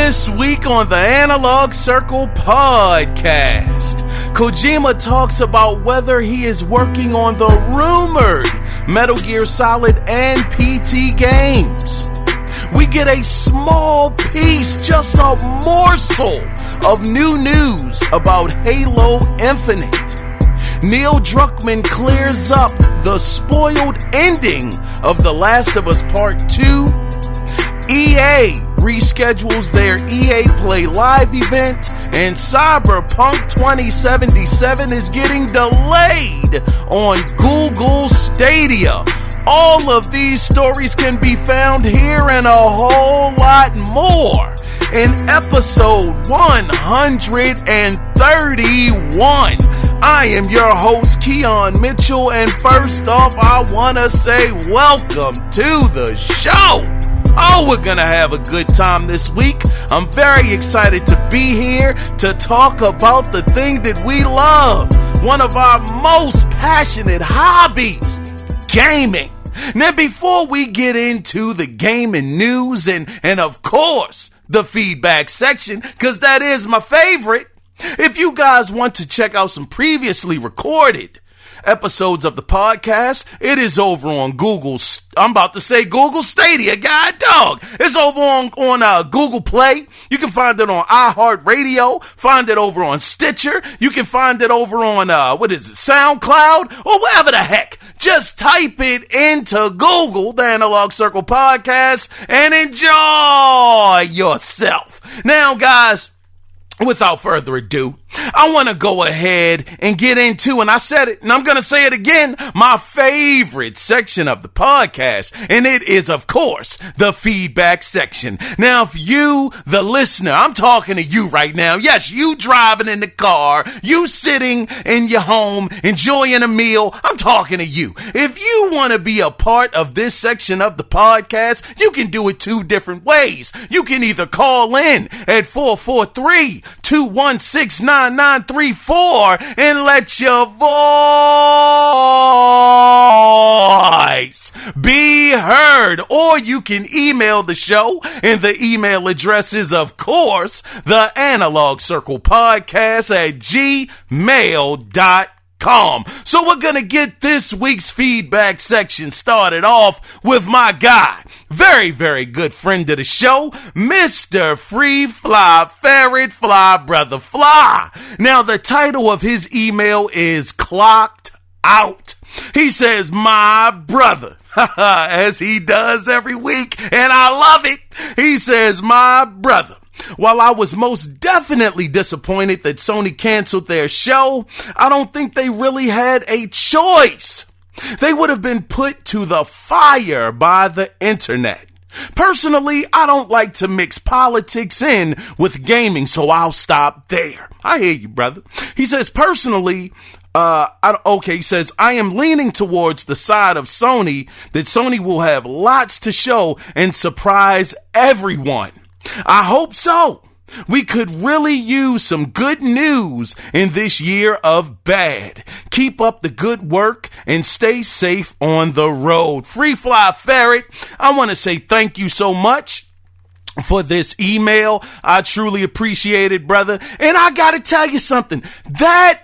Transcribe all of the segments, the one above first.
This week on the Analog Circle podcast, Kojima talks about whether he is working on the rumored Metal Gear Solid and PT games. We get a small piece, just a morsel of new news about Halo Infinite. Neil Druckmann clears up the spoiled ending of The Last of Us Part 2. EA reschedules their EA Play Live event, and Cyberpunk 2077 is getting delayed on Google Stadia. All of these stories can be found here and a whole lot more in episode 131. I am your host, Kiaun Mitchell, and first off, I want to say welcome to the show. Oh, we're going to have a good time this week. I'm very excited to be here to talk about the thing that we love, one of our most passionate hobbies, gaming. Now, before we get into the gaming news and of course, the feedback section, because that is my favorite, if you guys want to check out some previously recorded episodes of the podcast, it is over on Google Stadia, god dog. It's over on Google Play. You can find it on iHeartRadio, find it over on Stitcher. You can find it over on, SoundCloud, or wherever the heck. Just type it into Google, the Analog Circle Podcast, and enjoy yourself. Now, guys, without further ado, I want to go ahead and get into, and I said it, and I'm going to say it again, my favorite section of the podcast, and it is, of course, the feedback section. Now, if you, the listener, I'm talking to you right now. Yes, you driving in the car, you sitting in your home, enjoying a meal, I'm talking to you. If you want to be a part of this section of the podcast, you can do it two different ways. You can either call in at 443-216-9934 and let your voice be heard, or you can email the show, and the email address is, of course, the Analog Circle Podcast at gmail.com. So we're gonna get this week's feedback section started off with my guy, very, very good friend of the show, Mr. Free Fly Ferret Fly Brother Fly. Now, the title of his email is Clocked Out. He says, my brother, as he does every week, and I love it. He says, my brother, while I was most definitely disappointed that Sony canceled their show, I don't think they really had a choice. They would have been put to the fire by the internet. Personally, I don't like to mix politics in with gaming, so I'll stop there. I hear you, brother. He says, personally, he says, I am leaning towards the side of Sony, that Sony will have lots to show and surprise everyone. I hope so. We could really use some good news in this year of bad. Keep up the good work and stay safe on the road. Free Fly Ferret, I want to say thank you so much for this email. I truly appreciate it, brother. And I got to tell you something. That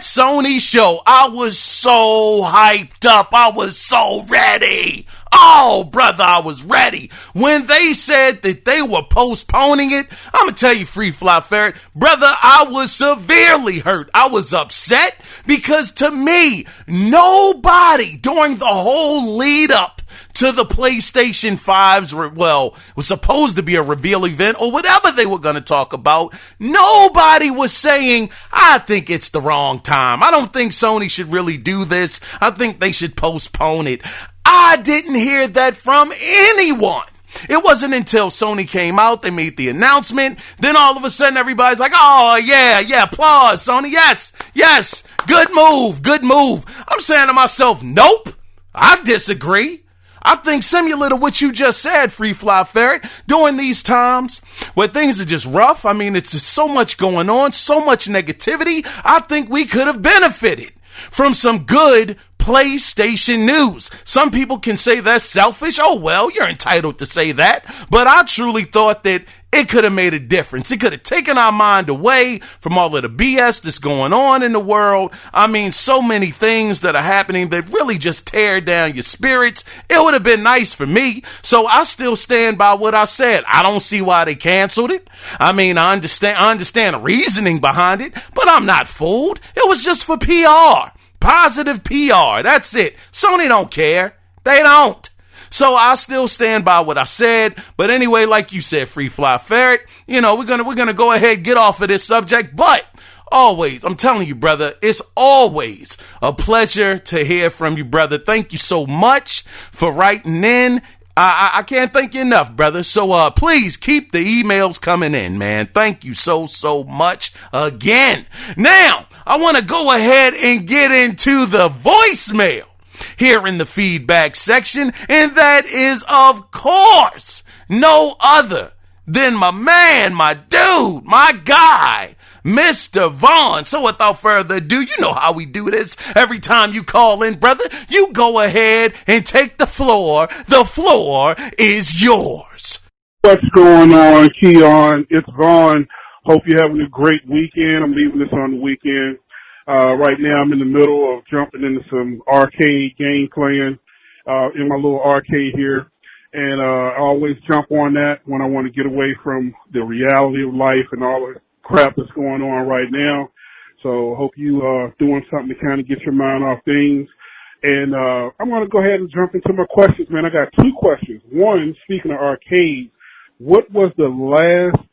Sony show, I was so hyped up. I was so ready. Oh, brother, I was ready. When they said that they were postponing it, I'm going to tell you, Free Fly Ferret, brother, I was severely hurt. I was upset because to me, nobody during the whole lead up to the PlayStation 5's, was supposed to be a reveal event or whatever they were going to talk about. Nobody was saying, I think it's the wrong time. I don't think Sony should really do this. I think they should postpone it. I didn't hear that from anyone. It wasn't until Sony came out, they made the announcement, then all of a sudden everybody's like, oh, yeah, applause, Sony, yes, good move. I'm saying to myself, nope, I disagree. I think similar to what you just said, Free Fly Ferret, during these times where things are just rough, I mean, it's just so much going on, so much negativity, I think we could have benefited from some good PlayStation News. Some people can say that's selfish. Oh, well, you're entitled to say that. But I truly thought that it could have made a difference. It could have taken our mind away from all of the BS that's going on in the world. I mean, so many things that are happening that really just tear down your spirits. It would have been nice for me. So I still stand by what I said. I don't see why they canceled it. I mean, I understand the reasoning behind it, but I'm not fooled. It was just for PR. Positive PR. That's it. Sony don't care. They don't. So I still stand by what I said. But anyway, like you said, Free Fly Ferret, we're gonna go ahead and get off of this subject. But always, I'm telling you, brother, it's always a pleasure to hear from you, brother. Thank you so much for writing in. I can't thank you enough, brother. So please keep the emails coming in, man. Thank you so much again. Now, I want to go ahead and get into the voicemail here in the feedback section, and that is, of course, no other than my man, my dude, my guy, Mr. Vaughn. So without further ado, you know how we do this. Every time you call in, brother, you go ahead and take the floor. The floor is yours. What's going on, Kiaun? It's Vaughn. Hope you're having a great weekend. I'm leaving this on the weekend. Right now I'm in the middle of jumping into some arcade game playing in my little arcade here. And I always jump on that when I want to get away from the reality of life and all the crap that's going on right now. So hope you are doing something to kind of get your mind off things. And I'm going to go ahead and jump into my questions, man. I got two questions. One, speaking of arcades, what was the last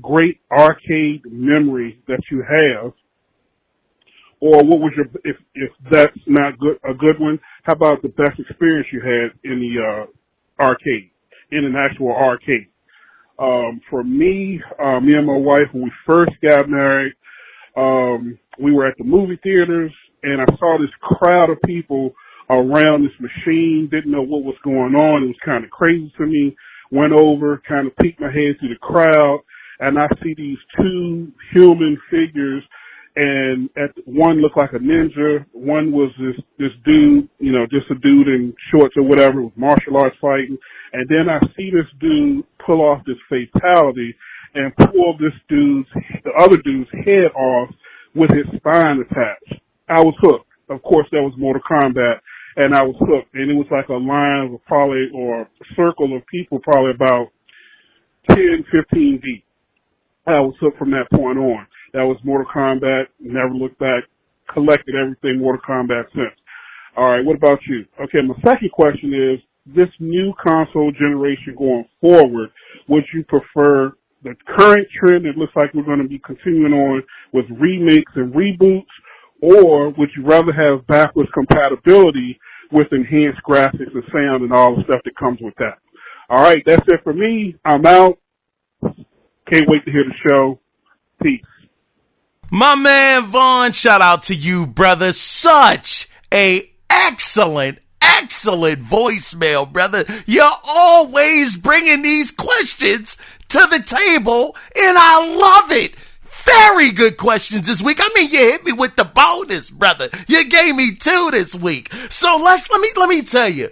great arcade memory that you have? Or what was your, if that's not good, a good one, how about the best experience you had in the arcade, in an actual arcade? For me, me and my wife, when we first got married, we were at the movie theaters, and I saw this crowd of people around this machine, didn't know what was going on. It was kind of crazy to me. Went over, kind of peeked my head through the crowd, and I see these two human figures, and one looked like a ninja. One was this dude, just a dude in shorts or whatever, with martial arts fighting. And then I see this dude pull off this fatality and pull the other dude's head off with his spine attached. I was hooked. Of course, that was Mortal Kombat, and I was hooked. And it was like a line of or a circle of people, probably about 10, 15 deep. I was hooked from that point on. That was Mortal Kombat. Never looked back. Collected everything Mortal Kombat since. All right, what about you? Okay, my second question is, this new console generation going forward, would you prefer the current trend that looks like we're going to be continuing on with remakes and reboots, or would you rather have backwards compatibility with enhanced graphics and sound and all the stuff that comes with that? All right, that's it for me. I'm out. Can't wait to hear the show. Peace. My man Vaughn, shout out to you, brother. Such a excellent voicemail, brother. You're always bringing these questions to the table, and I love it. Very good questions this week. I mean, you hit me with the bonus, brother. You gave me two this week. So let me tell you.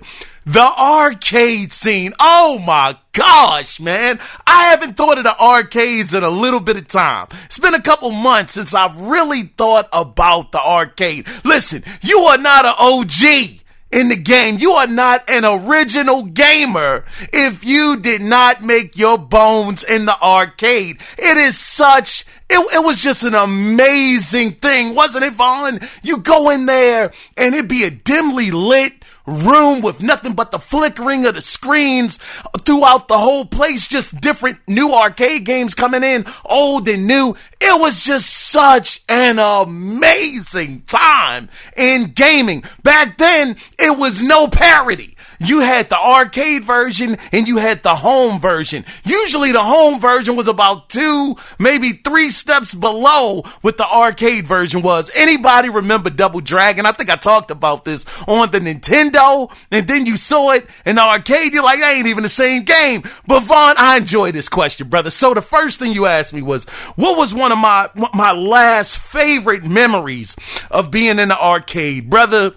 The arcade scene. Oh my gosh, man. I haven't thought of the arcades in a little bit of time. It's been a couple months since I've really thought about the arcade. Listen, you are not an OG in the game. You are not an original gamer if you did not make your bones in the arcade. It was just an amazing thing, wasn't it, Vaughn? You go in there and it'd be a dimly lit room with nothing but the flickering of the screens throughout the whole place, just different new arcade games coming in, old and new. It was just such an amazing time in gaming. Back then, it was no parity. You had the arcade version and you had the home version. Usually the home version was about 2, maybe 3 steps below what the arcade version was. Anybody remember Double Dragon? I think I talked about this on the Nintendo, and then you saw it in the arcade. You're like, that ain't even the same game. But Vaughn, I enjoy this question, brother. So the first thing you asked me was, what was one of my last favorite memories of being in the arcade? Brother,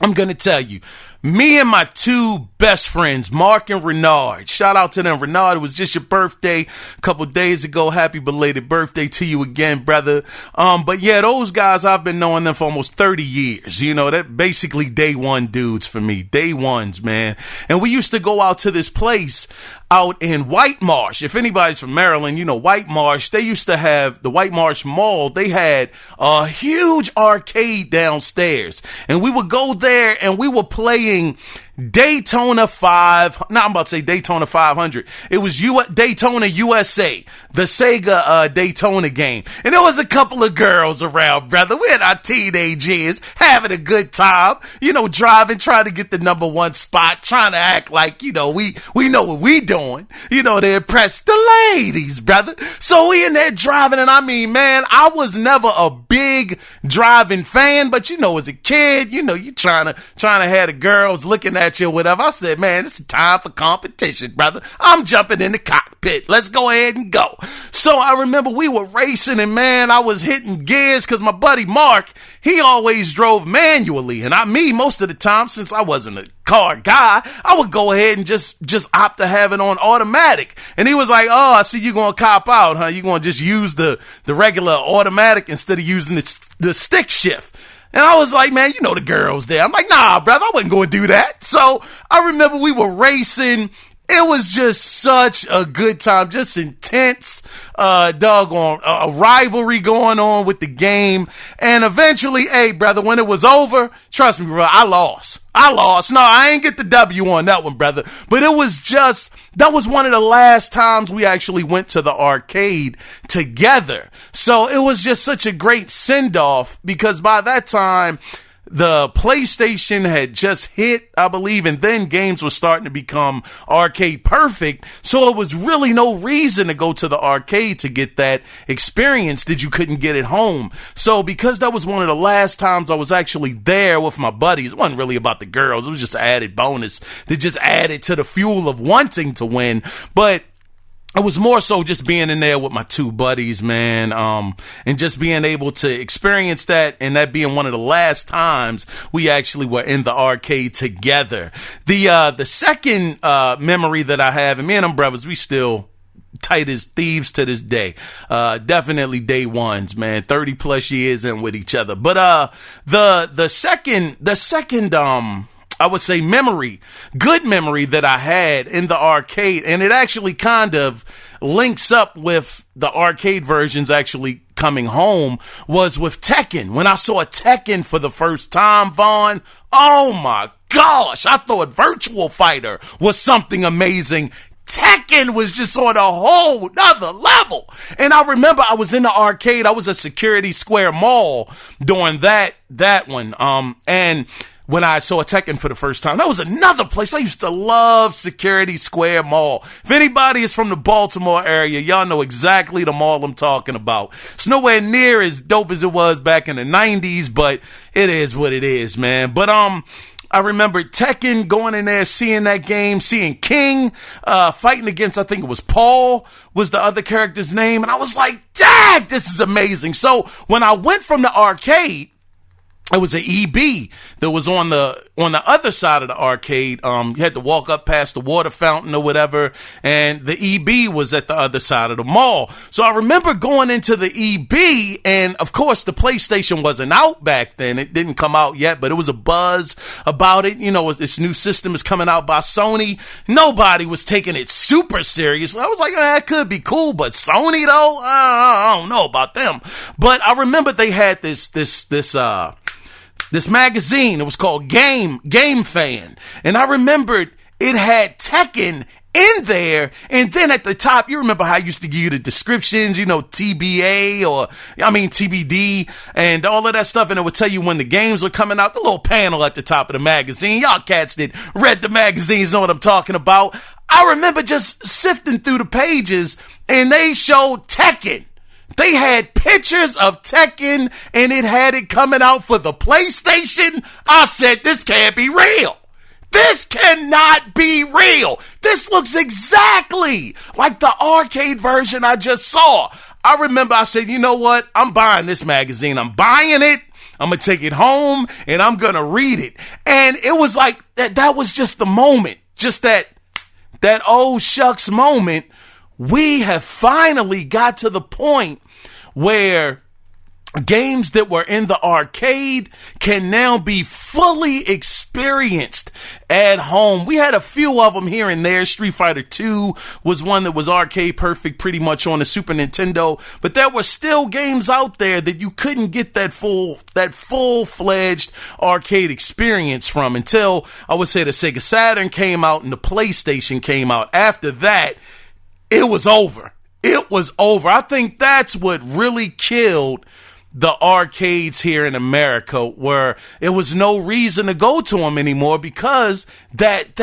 I'm going to tell you, me and my two best friends, Mark and Renard, shout out to them. Renard, it was just your birthday a couple days ago. Happy belated birthday to you again, brother. But yeah, those guys, I've been knowing them for almost 30 years. You know, that basically day one dudes for me. Day ones, man. And we used to go out to this place out in White Marsh. If anybody's from Maryland, you know, White Marsh, they used to have the White Marsh Mall. They had a huge arcade downstairs, and we would go there and we were playing Daytona 500. It was Daytona USA, the Sega Daytona game. And there was a couple of girls around, brother. We had our teenage years having a good time, you know, driving, trying to get the number one spot, trying to act like, you know, we know what we doing, you know, to impress the ladies, brother. So we in there driving, and I mean, man, I was never a big driving fan, but you know, as a kid, you know, you trying to have the girls looking at you or whatever. I said, man, it's time for competition, brother. I'm jumping in the cockpit. Let's go ahead and go. So I remember we were racing, and man, I was hitting gears because my buddy Mark, he always drove manually. And most of the time, since I wasn't a car guy, I would go ahead and just opt to have it on automatic. And he was like, oh, I see you going to cop out, huh? You going to just use the regular automatic instead of using the stick shift. And I was like, man, you know the girls there. I'm like, nah, brother, I wasn't going to do that. So I remember we were racing. It was just such a good time, just intense, doggone, a rivalry going on with the game. And eventually, hey, brother, when it was over, trust me, bro, I lost. No, I ain't get the W on that one, brother. But it was that was one of the last times we actually went to the arcade together. So it was just such a great send-off, because by that time, the PlayStation had just hit, I believe, and then games were starting to become arcade perfect. So it was really no reason to go to the arcade to get that experience that you couldn't get at home. So because that was one of the last times I was actually there with my buddies, it wasn't really about the girls. It was just an added bonus that just added to the fuel of wanting to win. But it was more so just being in there with my two buddies, man, and just being able to experience that, and that being one of the last times we actually were in the arcade together. The second memory that I have, and me and them brothers, we still tight as thieves to this day. Definitely day ones, man. 30 plus years in with each other. But the second I would say good memory that I had in the arcade, and it actually kind of links up with the arcade versions actually coming home, was with Tekken. When I saw Tekken for the first time, Vaughn, oh my gosh, I thought Virtual Fighter was something amazing. Tekken was just on a whole nother level. And I remember I was in the arcade. I was at Security Square Mall during that one. And when I saw Tekken for the first time, that was another place. I used to love Security Square Mall. If anybody is from the Baltimore area, y'all know exactly the mall I'm talking about. It's nowhere near as dope as it was back in the 90s, but it is what it is, man. But I remember Tekken, going in there, seeing that game, seeing King fighting against, I think it was Paul, was the other character's name. And I was like, dang, this is amazing. So when I went from the arcade, it was an EB that was on the other side of the arcade. You had to walk up past the water fountain or whatever, and the EB was at the other side of the mall. So I remember going into the EB, and of course the PlayStation wasn't out back then. It didn't come out yet, but it was a buzz about it. You know, this new system is coming out by Sony. Nobody was taking it super seriously. I was like, that could be cool, but Sony though, I don't know about them. But I remember they had this magazine. It was called Game Fan. And I remembered it had Tekken in there. And then at the top, you remember how I used to give you the descriptions, you know, TBD and all of that stuff. And it would tell you when the games were coming out, the little panel at the top of the magazine. Y'all cats that read the magazines know what I'm talking about. I remember just sifting through the pages, and they showed Tekken. They had pictures of Tekken, and it had it coming out for the PlayStation. I said, this can't be real. This cannot be real. This looks exactly like the arcade version I just saw. I remember I said, you know what? I'm buying this magazine. I'm buying it. I'm going to take it home and I'm going to read it. And it was like, that was just the moment, just that oh shucks moment. We have finally got to the point where games that were in the arcade can now be fully experienced at home. We had a few of them here and there. Street Fighter 2 was one that was arcade perfect pretty much on the Super Nintendo, but there were still games out there that you couldn't get that full-fledged arcade experience from until, I would say, the Sega Saturn came out and the PlayStation came out. After that, it was over. It was over. I think that's what really killed the arcades here in America, where it was no reason to go to them anymore because that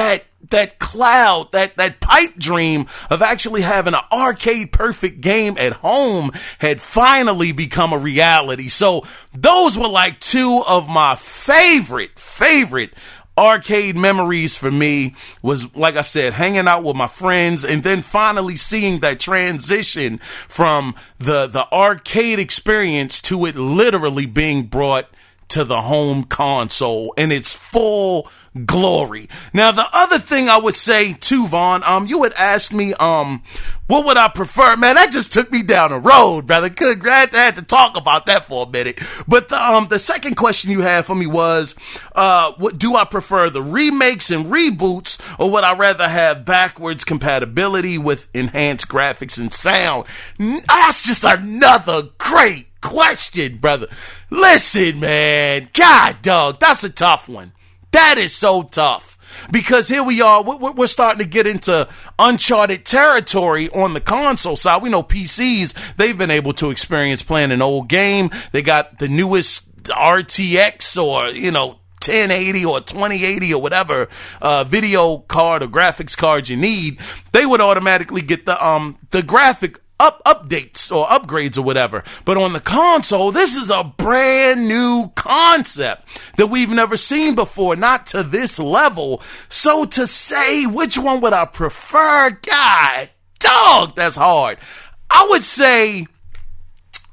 cloud, that pipe dream of actually having an arcade perfect game at home had finally become a reality. So those were like two of my favorite arcade memories for me. Was, like I said, hanging out with my friends and then finally seeing that transition from the arcade experience to it literally being brought to the home console in its full glory. Now, the other thing I would say too, Vaughn, you had asked me, what would I prefer? Man, that just took me down the road, brother. I had to talk about that for a minute. But the second question you had for me was, what do I prefer, the remakes and reboots, or would I rather have backwards compatibility with enhanced graphics and sound? That's just another great question, brother. Listen, man. God, dog, that's a tough one. That is so tough. Because here we are, we're starting to get into uncharted territory on the console side. We know PCs, they've been able to experience playing an old game. They got the newest RTX or, 1080 or 2080 or whatever video card or graphics card you need. They would automatically get the graphic updates or upgrades or whatever. But on the console, this is a brand new concept that we've never seen before, not to this level. So to say which one would I prefer, God, dog, that's hard. I would say,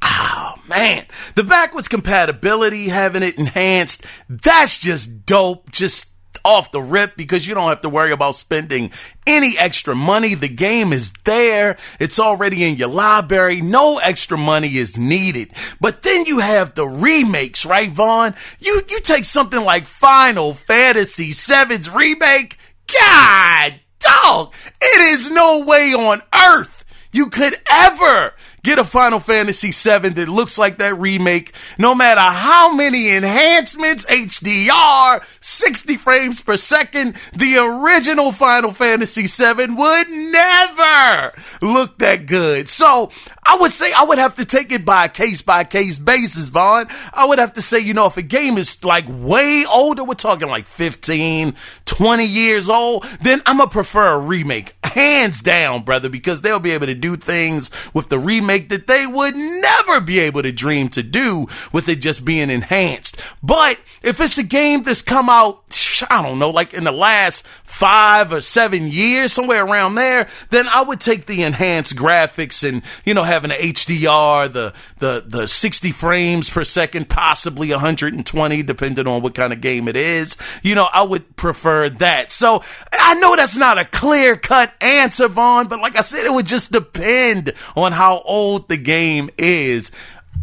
oh man, the backwards compatibility, having it enhanced, that's just dope. Just off the rip, because you don't have to worry about spending any extra money. The game is there. It's already in your library. No extra money is needed. But then you have the remakes, right, Vaughn? You take something like Final Fantasy VII's remake. God, dog, it is no way on earth you could ever get a Final Fantasy VII that looks like that remake, no matter how many enhancements, HDR, 60 frames per second. The original Final Fantasy VII would never look that good. So I would say I would have to take it by case basis, Vaughn. I would have to say, if a game is like way older, we're talking like 15, 20 years old, then I'm going to prefer a remake. Hands down, brother, because they'll be able to do things with the remake that they would never be able to dream to do with it just being enhanced. But if it's a game that's come out, I don't know, like in the last 5 or 7 years, somewhere around there, then I would take the enhanced graphics and, having an HDR, the 60 frames per second, possibly 120, depending on what kind of game it is. I would prefer that. So I know that's not a clear-cut answer, Vaughn, but like I said, it would just depend on how old the game is.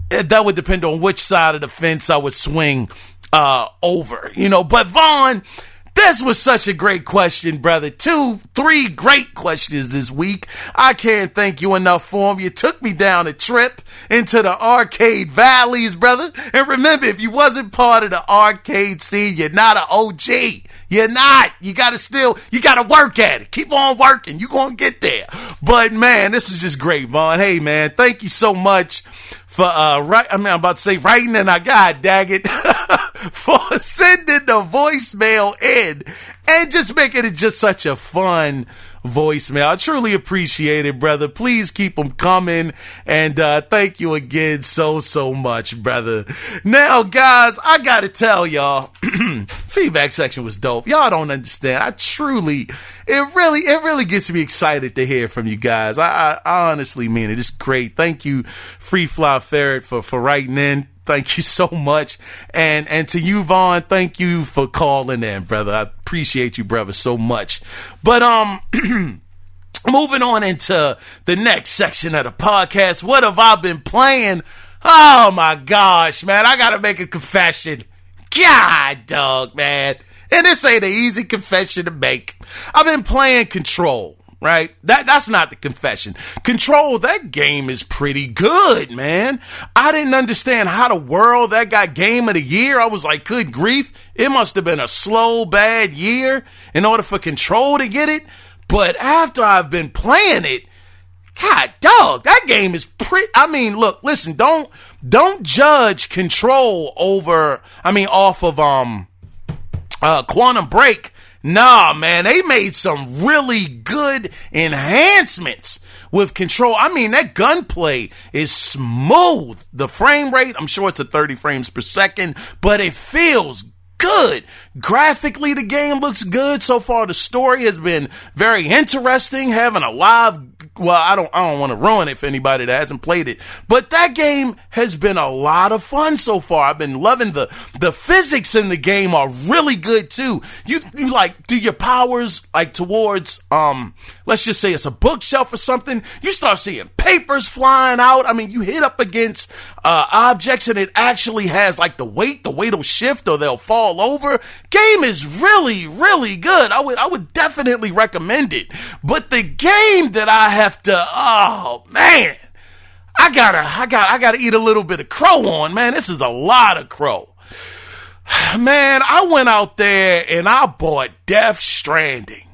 That would depend on which side of the fence I would swing over, But Vaughn, this was such a great question, brother. 2, 3 great questions this week. I can't thank you enough for them. You took me down a trip into the arcade valleys, brother. And remember, if you wasn't part of the arcade scene, you're not an OG. You're not. You gotta work at it. Keep on working. You're gonna get there. But man, this is just great, Vaughn. Hey man, thank you so much for I'm about to say writing, and God dang it, for sending the voicemail in and just making it just such a fun voicemail. I truly appreciate it, brother. Please keep them coming, and thank you again so much, brother. Now, guys, I gotta tell y'all, feedback section was dope. Y'all don't understand. It really gets me excited to hear from you guys. I honestly mean it. It's great. Thank you, Free Fly Ferret, for writing in. Thank you so much. And to you, Vaughn, thank you for calling in, brother. I appreciate you, brother, so much. But, moving on into the next section of the podcast. What have I been playing? Oh my gosh, man. I gotta make a confession. God, dog, man. And this ain't an easy confession to make. I've been playing Control, right? That's not the confession. Control, that game is pretty good, man. I didn't understand how the world that got Game of the Year. I was like, good grief. It must have been a slow, bad year in order for Control to get it. But after I've been playing it, God, dog, that game is I mean, look, listen, don't judge Control off of, Quantum Break. Nah, man, they made some really good enhancements with Control. I mean, that gunplay is smooth. The frame rate, I'm sure it's at 30 frames per second, but it feels good. Graphically, the game looks good. So far, the story has been very interesting. Having a live, I don't want to ruin it for anybody that hasn't played it, but that game has been a lot of fun so far. I've been loving the physics in the game are really good too. You like do your powers like towards, let's just say it's a bookshelf or something. You start seeing papers flying out. I mean, you hit up against, objects and it actually has like the weight will shift or they'll fall over. Game is really, really good. I would definitely recommend it. But the game that I have to, oh man, I gotta eat a little bit of crow on, man. This is a lot of crow. Man, I went out there and I bought Death Stranding.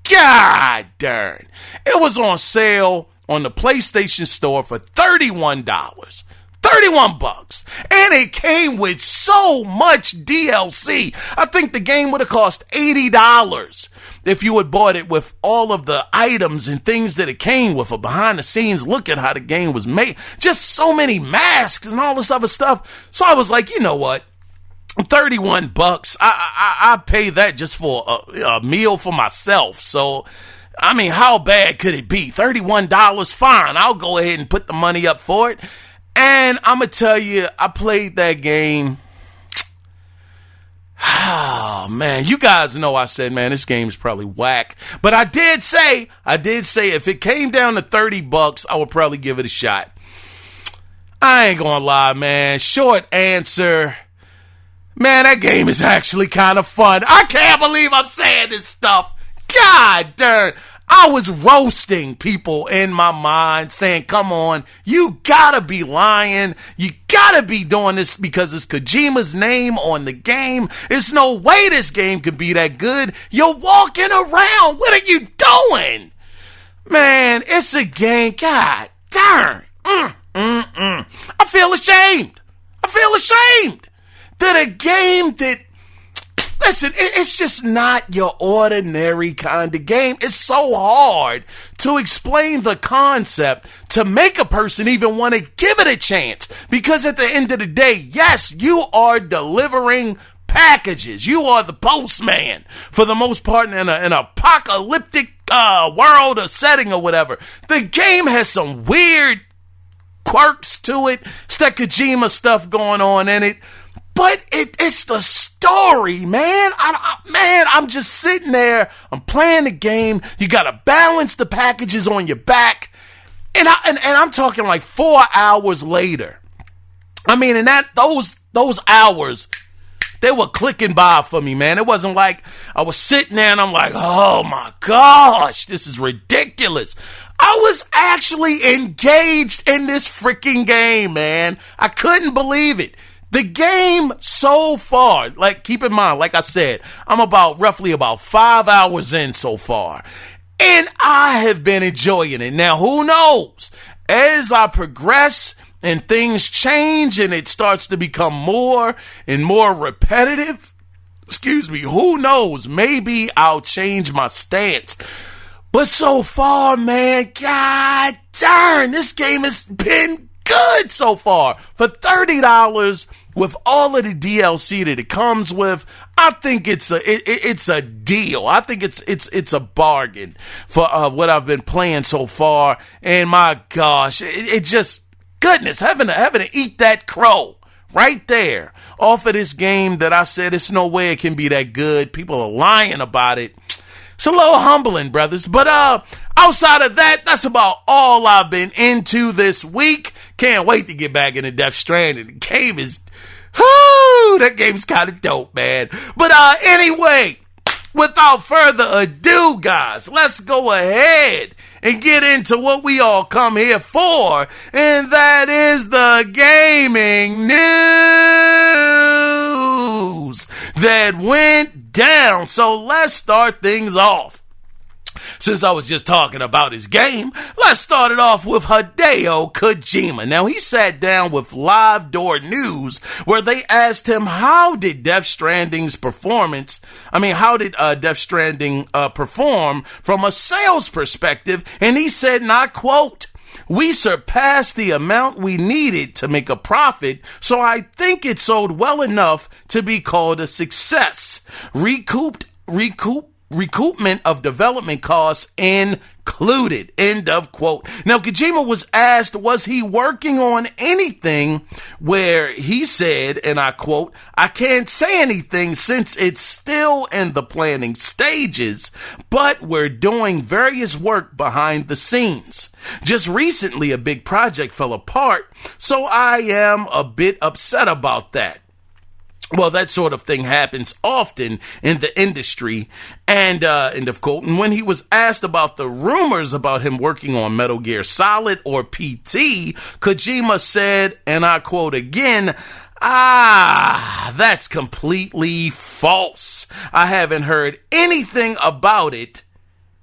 God darn. It was on sale on the PlayStation Store for $31. 31 bucks. And it came with so much DLC. I think the game would have cost $80 if you had bought it with all of the items and things that it came with. A behind the scenes look at how the game was made. Just so many masks and all this other stuff. So I was like, you know what? 31 bucks. I pay that just for a meal for myself. So, I mean, how bad could it be? $31, fine. I'll go ahead and put the money up for it. And I'm going to tell you, I played that game. Oh, man. You guys know I said, man, this game is probably whack. But I did say if it came down to 30 bucks, I would probably give it a shot. I ain't going to lie, man. Short answer. Man, that game is actually kind of fun. I can't believe I'm saying this stuff. God darn. I was roasting people in my mind saying, come on, you gotta be lying. You gotta be doing this because it's Kojima's name on the game. There's no way this game could be that good. You're walking around. What are you doing? Man, it's a game. God darn. I feel ashamed. That a game that, listen, it's just not your ordinary kind of game. It's so hard to explain the concept to make a person even want to give it a chance. Because at the end of the day, yes, you are delivering packages. You are the postman for the most part in an apocalyptic world or setting or whatever. The game has some weird quirks to it. It's that Kojima stuff going on in it. But it's the story, man. I'm just sitting there. I'm playing the game. You got to balance the packages on your back. And I'm talking like 4 hours later. I mean, and those hours, they were clicking by for me, man. It wasn't like I was sitting there and I'm like, oh my gosh, this is ridiculous. I was actually engaged in this freaking game, man. I couldn't believe it. The game so far, like, keep in mind, like I said, I'm roughly about 5 hours in so far, and I have been enjoying it. Now, who knows? As I progress and things change and it starts to become more and more repetitive, who knows? Maybe I'll change my stance. But so far, man, god darn, this game has been good so far. For $30 with all of the DLC that it comes with, I think it's a deal. I think it's a bargain for what I've been playing so far. And my gosh, it just, goodness, having to eat that crow right there off of this game that I said it's no way it can be that good. People are lying about it. It's a little humbling, brothers. But outside of that, that's about all I've been into this week. Can't wait to get back into Death Stranding. The game is, that game's kind of dope, man. But anyway, without further ado, guys, let's go ahead and get into what we all come here for, and that is the gaming news that went down. So let's start things off. Since I was just talking about his game, let's start it off with Hideo Kojima. Now, he sat down with Live Door News, where they asked him, how did Death Stranding perform from a sales perspective? And he said, and I quote, "We surpassed the amount we needed to make a profit, so I think it sold well enough to be called a success. Recoupment of development costs included." End of quote. Now, Kojima was asked, was he working on anything, where he said, and I quote, "I can't say anything since it's still in the planning stages, but we're doing various work behind the scenes. Just recently, a big project fell apart, so I am a bit upset about that." Well, that sort of thing happens often in the industry, and end of quote. And when he was asked about the rumors about him working on Metal Gear Solid or PT, Kojima said, and I quote again, "That's completely false. I haven't heard anything about it,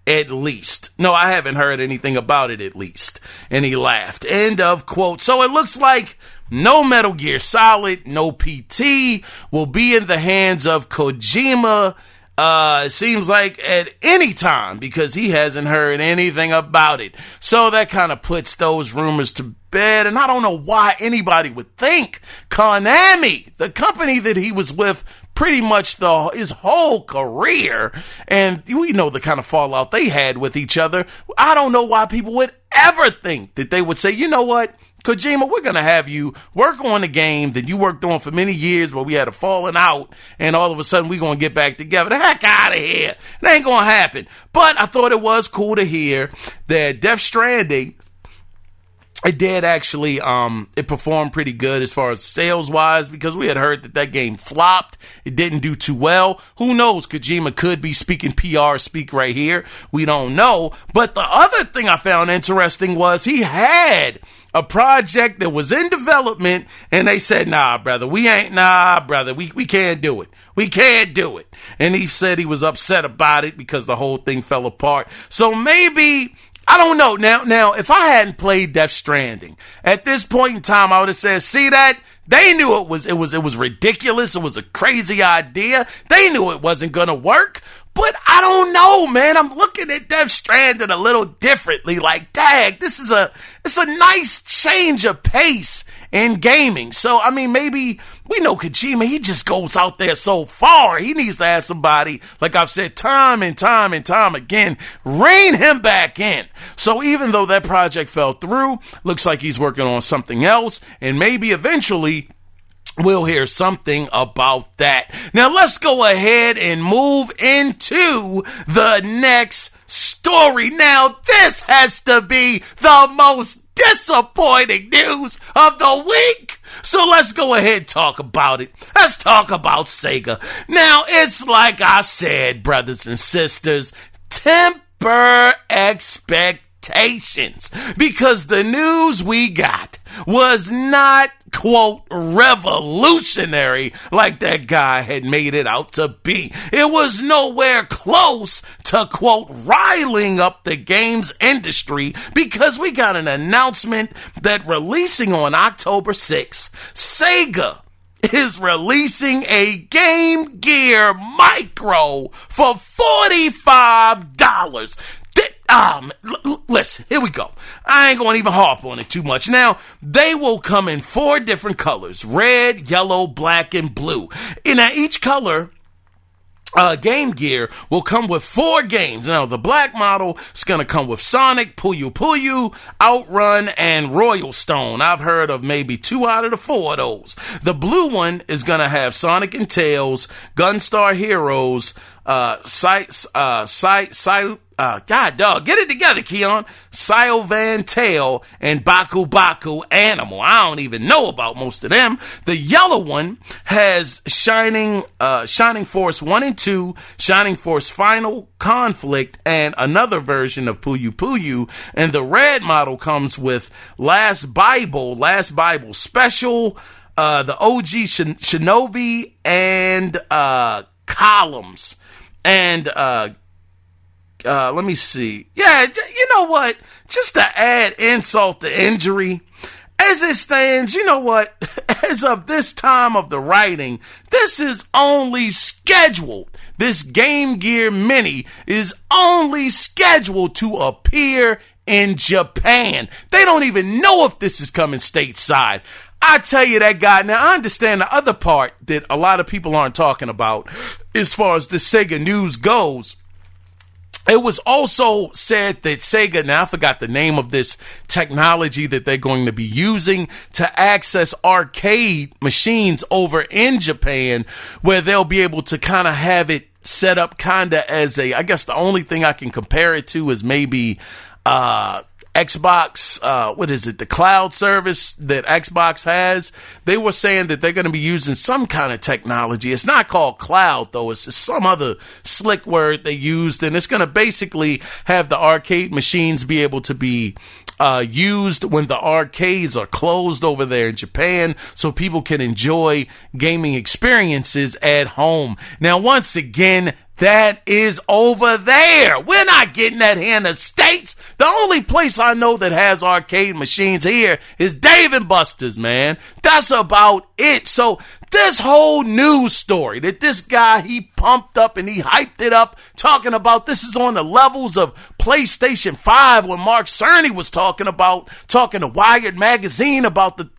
at least. No, I haven't heard anything about it, at least." And he laughed. End of quote. So it looks like no Metal Gear Solid, no PT will be in the hands of Kojima, it seems like at any time, because he hasn't heard anything about it. So that kind of puts those rumors to bed, and I don't know why anybody would think Konami, the company that he was with pretty much his whole career, and we know the kind of fallout they had with each other. I don't know why people would ever think that they would say, you know what, Kojima, we're going to have you work on a game that you worked on for many years, but we had a falling out, and all of a sudden we're going to get back together. The heck out of here. It ain't going to happen. But I thought it was cool to hear that Death Stranding, it did actually, it performed pretty good as far as sales-wise, because we had heard that game flopped. It didn't do too well. Who knows? Kojima could be speaking PR speak right here. We don't know. But the other thing I found interesting was he had a project that was in development, and they said, nah, brother, we can't do it. We can't do it. And he said he was upset about it because the whole thing fell apart. So maybe, I don't know. Now, if I hadn't played Death Stranding, at this point in time, I would have said, see that? They knew it was ridiculous. It was a crazy idea. They knew it wasn't going to work. But I don't know, man. I'm looking at Death Stranding a little differently. Like, dang, it's a nice change of pace in gaming. So, I mean, maybe we know Kojima, he just goes out there so far. He needs to have somebody, like I've said time and time again, rein him back in. So even though that project fell through, looks like he's working on something else, and maybe eventually we'll hear something about that. Now let's go ahead and move into the next story. Now this has to be the most disappointing news of the week. So let's go ahead and talk about it. Let's talk about Sega. Now it's like I said, brothers and sisters, temper expectations, because the news we got was not, quote, revolutionary like that guy had made it out to be. It was nowhere close to, quote, riling up the games industry, because we got an announcement that releasing on October 6th, Sega is releasing a Game Gear Micro for $45. Listen, here we go. I ain't going to even harp on it too much. Now, they will come in 4 different colors: red, yellow, black, and blue. And now each color Game Gear will come with 4 games. Now, the black model is going to come with Sonic, Puyo Puyo, Outrun, and Royal Stone. I've heard of maybe 2 out of the 4 of those. The blue one is going to have Sonic and Tails, Gunstar Heroes, God dog, get it together, Kiaun. Sylvan Tail and Baku Baku Animal. I don't even know about most of them. The yellow one has Shining Force 1 and 2, Shining Force Final Conflict, and another version of Puyo Puyo. And the red model comes with Last Bible Special, the OG Shinobi, and Columns. And let me see. Yeah, you know what? Just to add insult to injury, as it stands, you know what? As of this time of the writing, this is only scheduled. This Game Gear Mini is only scheduled to appear in Japan. They don't even know if this is coming stateside. I tell you that, guy. Now, I understand the other part that a lot of people aren't talking about as far as the Sega news goes. It was also said that Sega, now I forgot the name of this technology that they're going to be using to access arcade machines over in Japan, where they'll be able to kind of have it set up kind of as I guess the only thing I can compare it to is maybe Xbox, the cloud service that Xbox has. They were saying that they're going to be using some kind of technology. It's not called cloud, though. It's some other slick word they used, and it's going to basically have the arcade machines be able to be used when the arcades are closed over there in Japan, so people can enjoy gaming experiences at home. Now, once again, that is over there. We're not getting that here in the States. The only place I know that has arcade machines here is Dave & Buster's, man. That's about it. So this whole news story that this guy, he pumped up and he hyped it up, talking about this is on the levels of PlayStation 5 when Mark Cerny was talking to Wired Magazine about the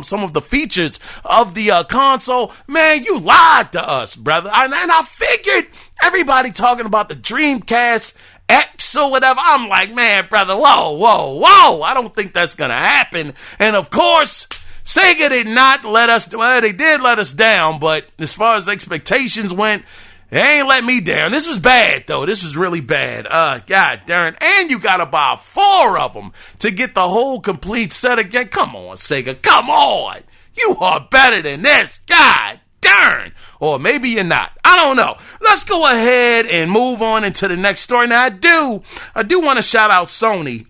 some of the features of the console. Man, you lied to us, brother. And I figured everybody talking about the Dreamcast X or whatever. I'm like, man, brother, whoa. I don't think that's going to happen. And of course, Sega did not let us, well, they did let us down, but as far as expectations went, they ain't let me down. This was bad, though. This was really bad. God darn. And you gotta buy 4 of them to get the whole complete set again. Come on, Sega. Come on. You are better than this. God darn. Or maybe you're not. I don't know. Let's go ahead and move on into the next story. Now, I do want to shout out Sony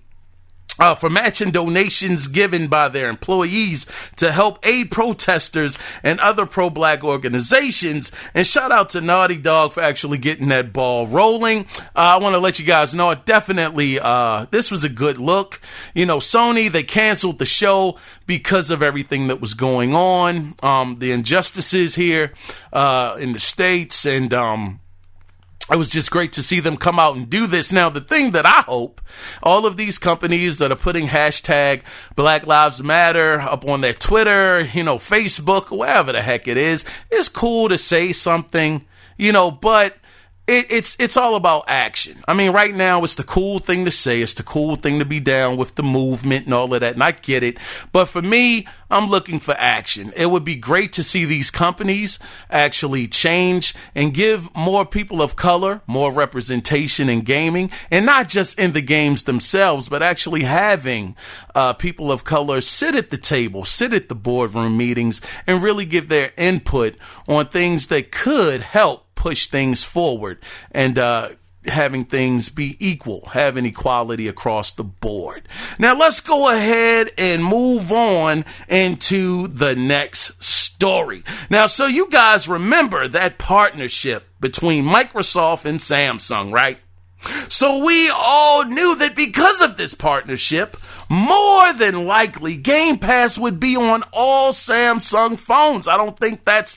for matching donations given by their employees to help aid protesters and other pro-black organizations. And shout out to Naughty Dog for actually getting that ball rolling. I want to let you guys know, definitely, this was a good look. You know, Sony, they canceled the show because of everything that was going on, the injustices here in the States, and it was just great to see them come out and do this. Now, the thing that I hope all of these companies that are putting hashtag Black Lives Matter up on their Twitter, Facebook, wherever the heck it is, it's cool to say something, but it's all about action. I mean, right now, it's the cool thing to say. It's the cool thing to be down with the movement and all of that, and I get it. But for me, I'm looking for action. It would be great to see these companies actually change and give more people of color more representation in gaming, and not just in the games themselves, but actually having people of color sit at the table, sit at the boardroom meetings, and really give their input on things that could help push things forward and having things be equal, having equality across the board. Now, let's go ahead and move on into the next story. Now, so you guys remember that partnership between Microsoft and Samsung, right? So we all knew that because of this partnership, more than likely Game Pass would be on all Samsung phones. I don't think that's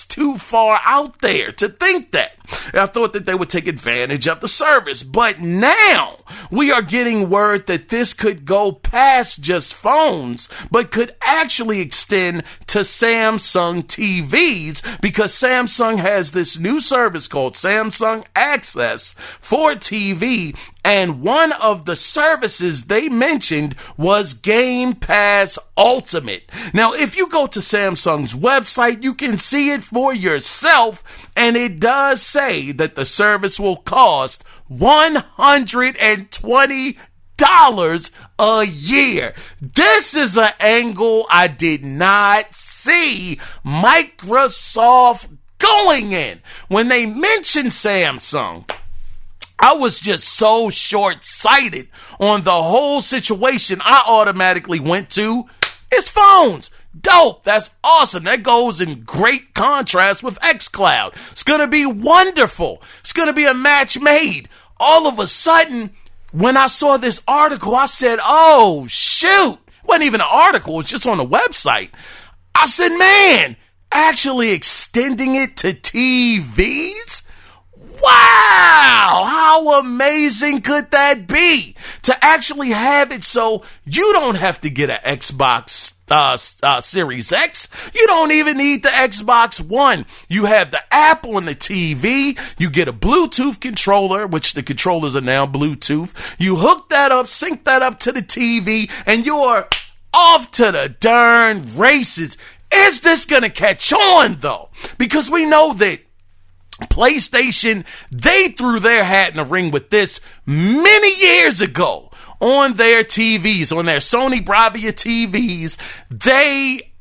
too far out there to think that. I thought that they would take advantage of the service, but now we are getting word that this could go past just phones, but could actually extend to Samsung TVs, because Samsung has this new service called Samsung Access for TV, and one of the services they mentioned was Game Pass Ultimate. Now, if you go to Samsung's website, you can see it for yourself, and it does say that the service will cost $120 a year. This is an angle I did not see Microsoft going in. When they mentioned Samsung, I was just so short-sighted on the whole situation. I automatically went to, it's phones. Dope. That's awesome. That goes in great contrast with xCloud. It's going to be wonderful. It's going to be a match made. All of a sudden, when I saw this article, I said, oh, shoot. It wasn't even an article. It was just on the website. I said, man, actually extending it to TVs? Wow, how amazing could that be? To actually have it so you don't have to get an Xbox Series X. You don't even need the Xbox One. You have the app on the TV. You get a Bluetooth controller, which the controllers are now Bluetooth. You hook that up, sync that up to the TV, and you're off to the darn races. Is this going to catch on, though? Because we know that PlayStation, they threw their hat in the ring with this many years ago on their TVs, on their Sony Bravia TVs. They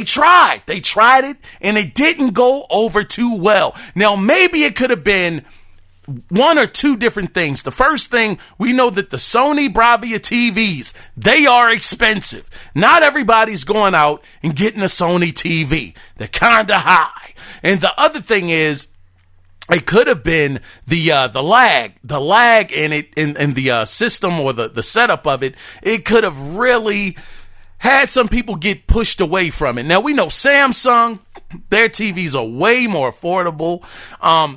tried it, and it didn't go over too well. Now, maybe it could have been one or two different things. The first thing, we know that the Sony Bravia TVs, they are expensive. Not everybody's going out and getting a Sony TV. They're kind of high. And the other thing is, it could have been the lag in it, in the system, or the setup of it. It could have really had some people get pushed away from it. Now, we know Samsung, their TVs are way more affordable.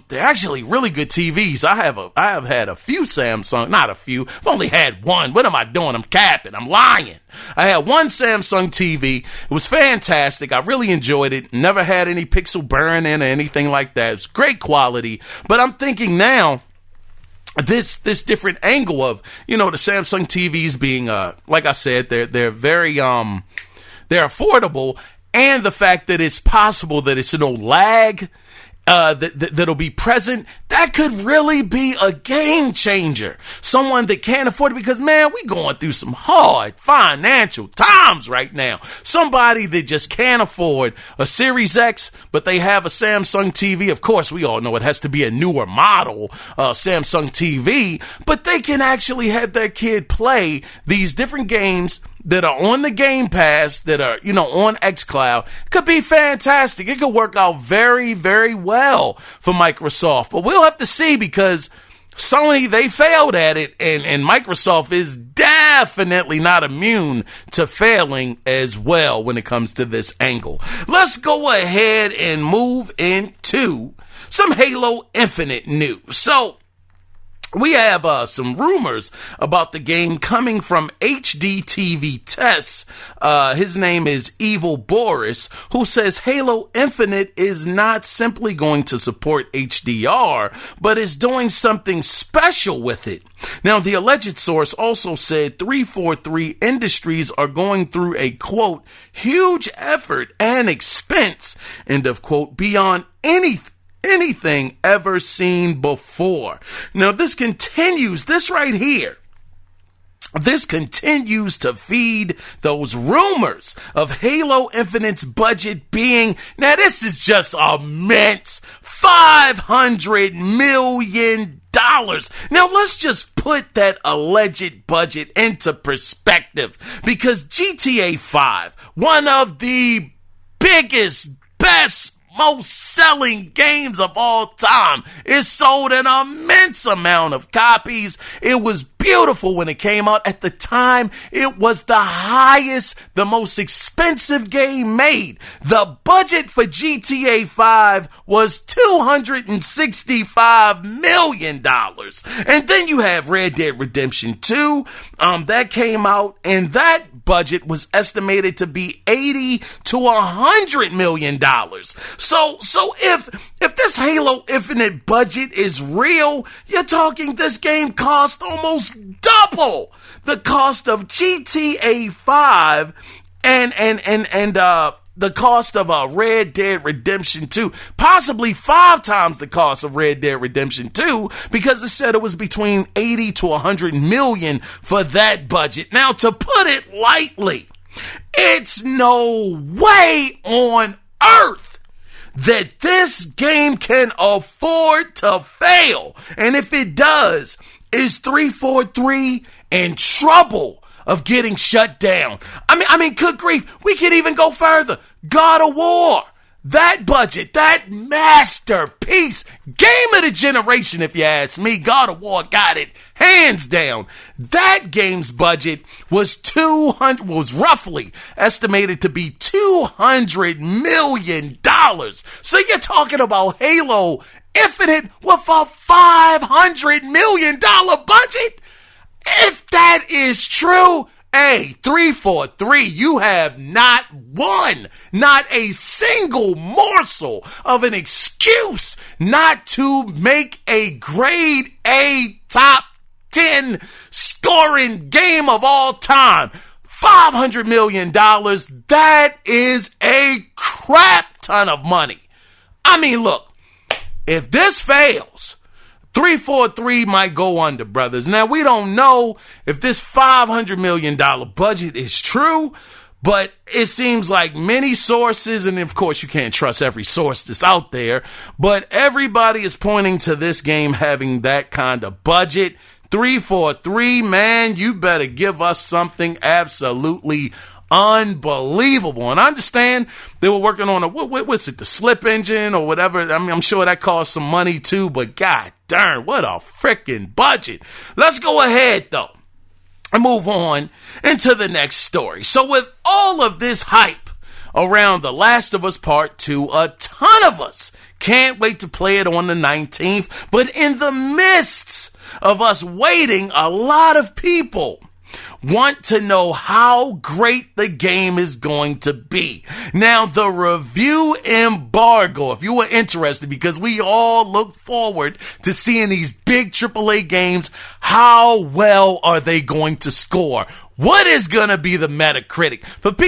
They're actually really good TVs. I have had a few Samsung, not a few. I've only had one. What am I doing? I'm capping. I'm lying. I had one Samsung TV. It was fantastic. I really enjoyed it. Never had any pixel burn-in or anything like that. It's great quality. But I'm thinking now, this different angle of, the Samsung TVs being, like I said, they're very, they're affordable, and the fact that it's possible that it's no lag, that'll be present, that could really be a game changer. Someone that can't afford it, because, man, we going through some hard financial times right now. Somebody that just can't afford a Series X, but they have a Samsung TV. Of course, we all know it has to be a newer model Samsung TV, but they can actually have their kid play these different games that are on the Game Pass, that are, on xCloud. It could be fantastic. It could work out very, very well for Microsoft. But we'll have to see, because Sony, they failed at it, and Microsoft is definitely not immune to failing as well when it comes to this angle. Let's go ahead and move into some Halo Infinite news. So, we have some rumors about the game coming from HD TV Tests. His name is Evil Boris, who says Halo Infinite is not simply going to support HDR, but is doing something special with it. Now, the alleged source also said 343 Industries are going through a, quote, huge effort and expense, end of quote, beyond anything ever seen before. Now, this right here, this continues to feed those rumors of Halo Infinite's budget being, now this is just immense, $500 million. Now, let's just put that alleged budget into perspective, because GTA 5, one of the biggest, best most selling games of all time. It sold an immense amount of copies. It was beautiful when it came out. At the time, it was the highest, the most expensive game made. The budget for GTA 5 was $265 million. And then you have Red Dead Redemption 2 that came out, and that budget was estimated to be $80 to $100 million. So if this Halo Infinite budget is real, you're talking this game cost almost double the cost of GTA 5 and the cost of Red Dead Redemption 2, possibly 5 times the cost of Red Dead Redemption 2, because it said it was between 80 to 100 million for that budget. Now, to put it lightly, it's no way on earth that this game can afford to fail. And if it does, is 343 in trouble of getting shut down? I mean, good grief, we could even go further. God of War, that budget, that masterpiece, game of the generation, if you ask me. God of War got it hands down. That game's budget was roughly estimated to be $200 million. So you're talking about Halo Infinite with a $500 million budget? If that is true, hey, 343, you have not a single morsel of an excuse not to make a grade A top 10 scoring game of all time. $500 million, that is a crap ton of money. I mean, look, if this fails, 343 might go under, brothers. Now, we don't know if this $500 million budget is true, but it seems like many sources, and of course you can't trust every source that's out there, but everybody is pointing to this game having that kind of budget. 343, man, you better give us something absolutely unbelievable. And I understand they were working on what's it, the slip engine or whatever. I mean, I'm sure that cost some money too, but god darn, what a freaking budget. Let's go ahead though and move on into the next story. So with all of this hype around The Last of Us Part 2, a ton of us can't wait to play it on the 19th, but in the midst of us waiting, a lot of people want to know how great the game is going to be. Now, the review embargo, if you were interested, because we all look forward to seeing these big AAA games, how well are they going to score? What is going to be the Metacritic?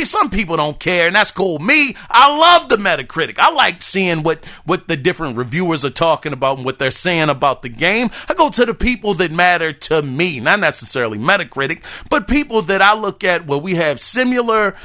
Some people don't care, and that's cool. Me, I love the Metacritic. I like seeing what the different reviewers are talking about and what they're saying about the game. I go to the people that matter to me, not necessarily Metacritic, but people that I look at where we have similar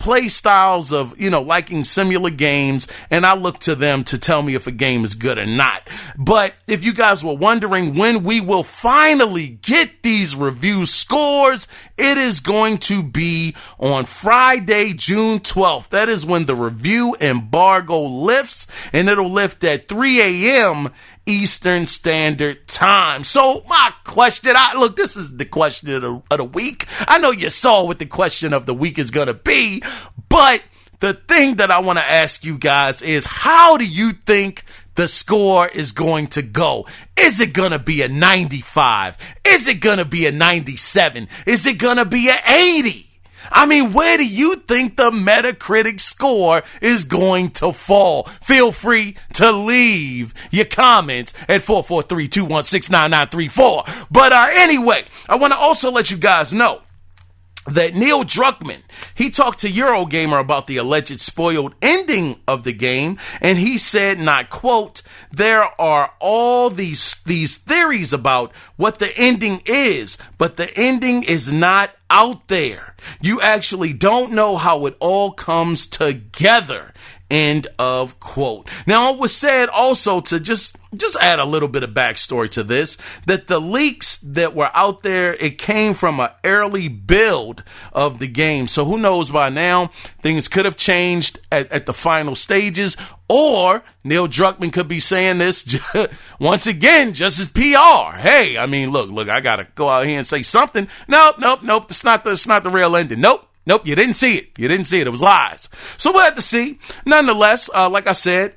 play styles of, liking similar games, and I look to them to tell me if a game is good or not. But if you guys were wondering when we will finally get these review scores, it is going to be on Friday, June 12th. That is when the review embargo lifts, and it'll lift at 3 a.m. Eastern Standard Time. So my question, this is the question of the week. I know you saw what the question of the week is going to be, but the thing that I want to ask you guys is, how do you think the score is going to go? Is it going to be a 95? Is it going to be a 97? Is it going to be an 80? I mean, where do you think the Metacritic score is going to fall? Feel free to leave your comments at 443-216-9934. But anyway, I want to also let you guys know that Neil Druckmann, he talked to Eurogamer about the alleged spoiled ending of the game, and he said, and I quote, "There are all these theories about what the ending is, but the ending is not out there. You actually don't know how it all comes together End of quote. Now, it was said also to just add a little bit of backstory to this, that the leaks that were out there, it came from an early build of the game. So who knows, by now, things could have changed at the final stages, or Neil Druckmann could be saying this once again, just as PR. Hey, I mean, look, I got to go out here and say something. Nope. It's not the real ending. Nope, you didn't see it. It was lies. So we'll have to see. Nonetheless, like I said,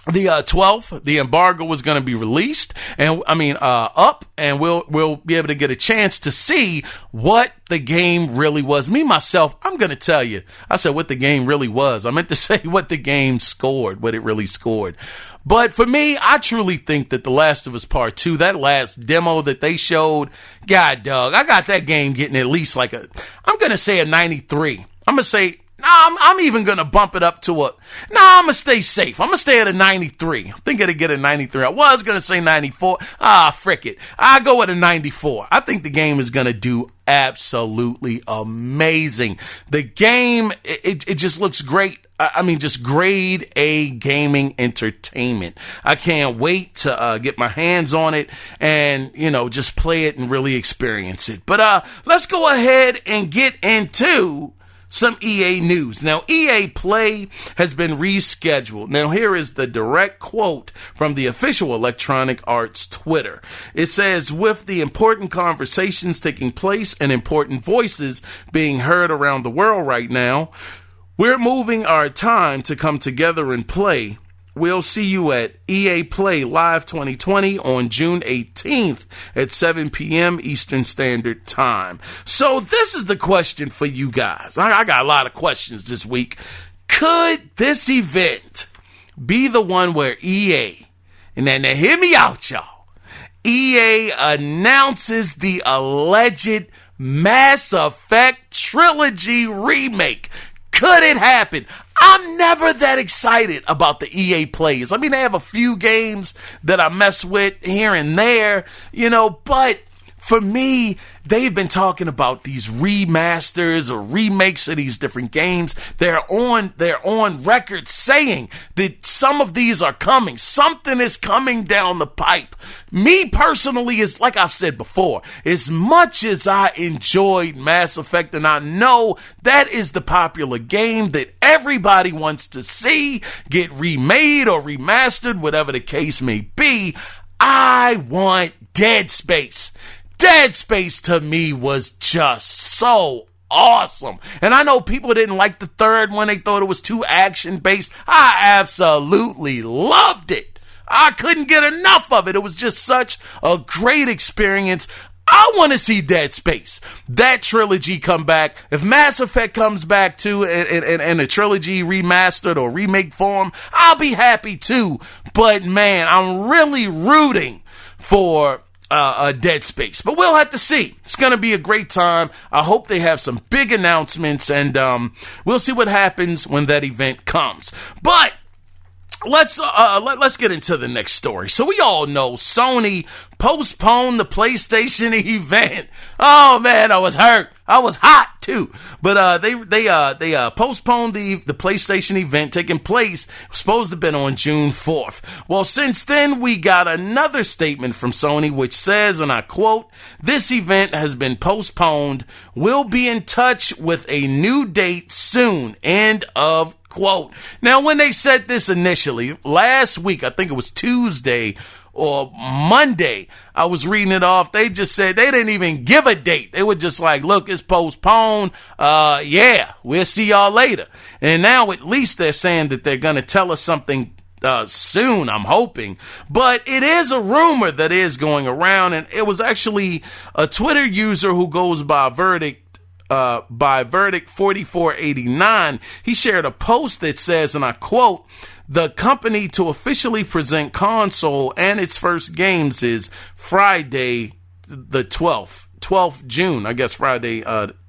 the 12th, the embargo was going to be released, and up, and we'll be able to get a chance to see what the game really was. Me, myself, I'm going to tell you, I said what the game really was. I meant to say what the game scored, what it really scored. But for me, I truly think that The Last of Us Part 2, that last demo that they showed, God dog, I got that game getting at least I'm going to say a 93. I'm going to say, I'm even going to bump it up to I'm going to stay safe. I'm going to stay at a 93. I think it'll get a 93. I was going to say 94. Frick it. I go with a 94. I think the game is going to do absolutely amazing. The game, it just looks great. Just grade A gaming entertainment. I can't wait to get my hands on it and, just play it and really experience it. But let's go ahead and get into some EA news. Now, EA Play has been rescheduled. Now, here is the direct quote from the official Electronic Arts Twitter. It says, with the important conversations taking place and important voices being heard around the world right now, we're moving our time to come together and play. We'll see you at EA Play Live 2020 on June 18th at 7 p.m. Eastern Standard Time. So this is the question for you guys. I got a lot of questions this week. Could this event be the one where EA, and now hear me out, y'all, EA announces the alleged Mass Effect Trilogy remake? Could it happen? I'm never that excited about the EA plays. They have a few games that I mess with here and there, but for me, they've been talking about these remasters or remakes of these different games. They're on record saying that some of these are coming. Something is coming down the pipe. Me personally, is like I've said before, as much as I enjoyed Mass Effect, and I know that is the popular game that everybody wants to see get remade or remastered, whatever the case may be, I want Dead Space. Dead Space to me was just so awesome. And I know people didn't like the third one. They thought it was too action-based. I absolutely loved it. I couldn't get enough of it. It was just such a great experience. I want to see Dead Space, that trilogy come back. If Mass Effect comes back too, and a trilogy remastered or remake form, I'll be happy too. But man, I'm really rooting for Dead Space, but we'll have to see. It's going to be a great time. I hope they have some big announcements, and we'll see what happens when that event comes. But let's get into the next story. So we all know Sony postponed the PlayStation event. Oh man, I was hurt. I was hot too. But they postponed the PlayStation event taking place. It was supposed to have been on June 4th. Well, since then we got another statement from Sony which says, and I quote, "This event has been postponed. We'll be in touch with a new date soon." End of quote. Now, when they said this initially, last week, I think it was Tuesday or Monday, I was reading it off. They just said they didn't even give a date. They were just like, look, it's postponed. Yeah, we'll see y'all later. And now at least they're saying that they're going to tell us something soon, I'm hoping. But it is a rumor that is going around, and it was actually a Twitter user who goes by Verdict 4489, he shared a post that says, and I quote, "The company to officially present console and its first games is Friday the 12th June, I guess Friday,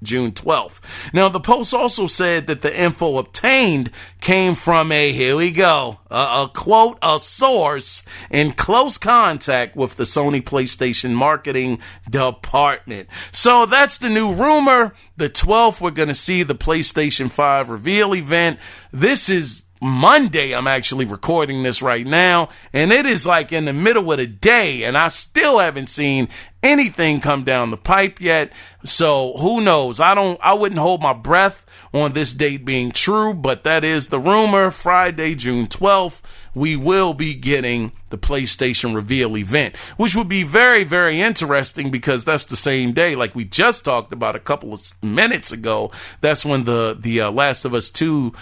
June 12th. Now, the post also said that the info obtained came from here we go, a quote, a source in close contact with the Sony PlayStation marketing department. So that's the new rumor. The 12th, we're going to see the PlayStation 5 reveal event. This is Monday. I'm actually recording this right now, and it is like in the middle of the day, and I still haven't seen anything come down the pipe yet. So who knows? I wouldn't hold my breath on this date being true, but that is the rumor. Friday, June 12th, we will be getting the PlayStation reveal event, which would be very, very interesting because that's the same day, like we just talked about a couple of minutes ago. That's when the Last of Us 2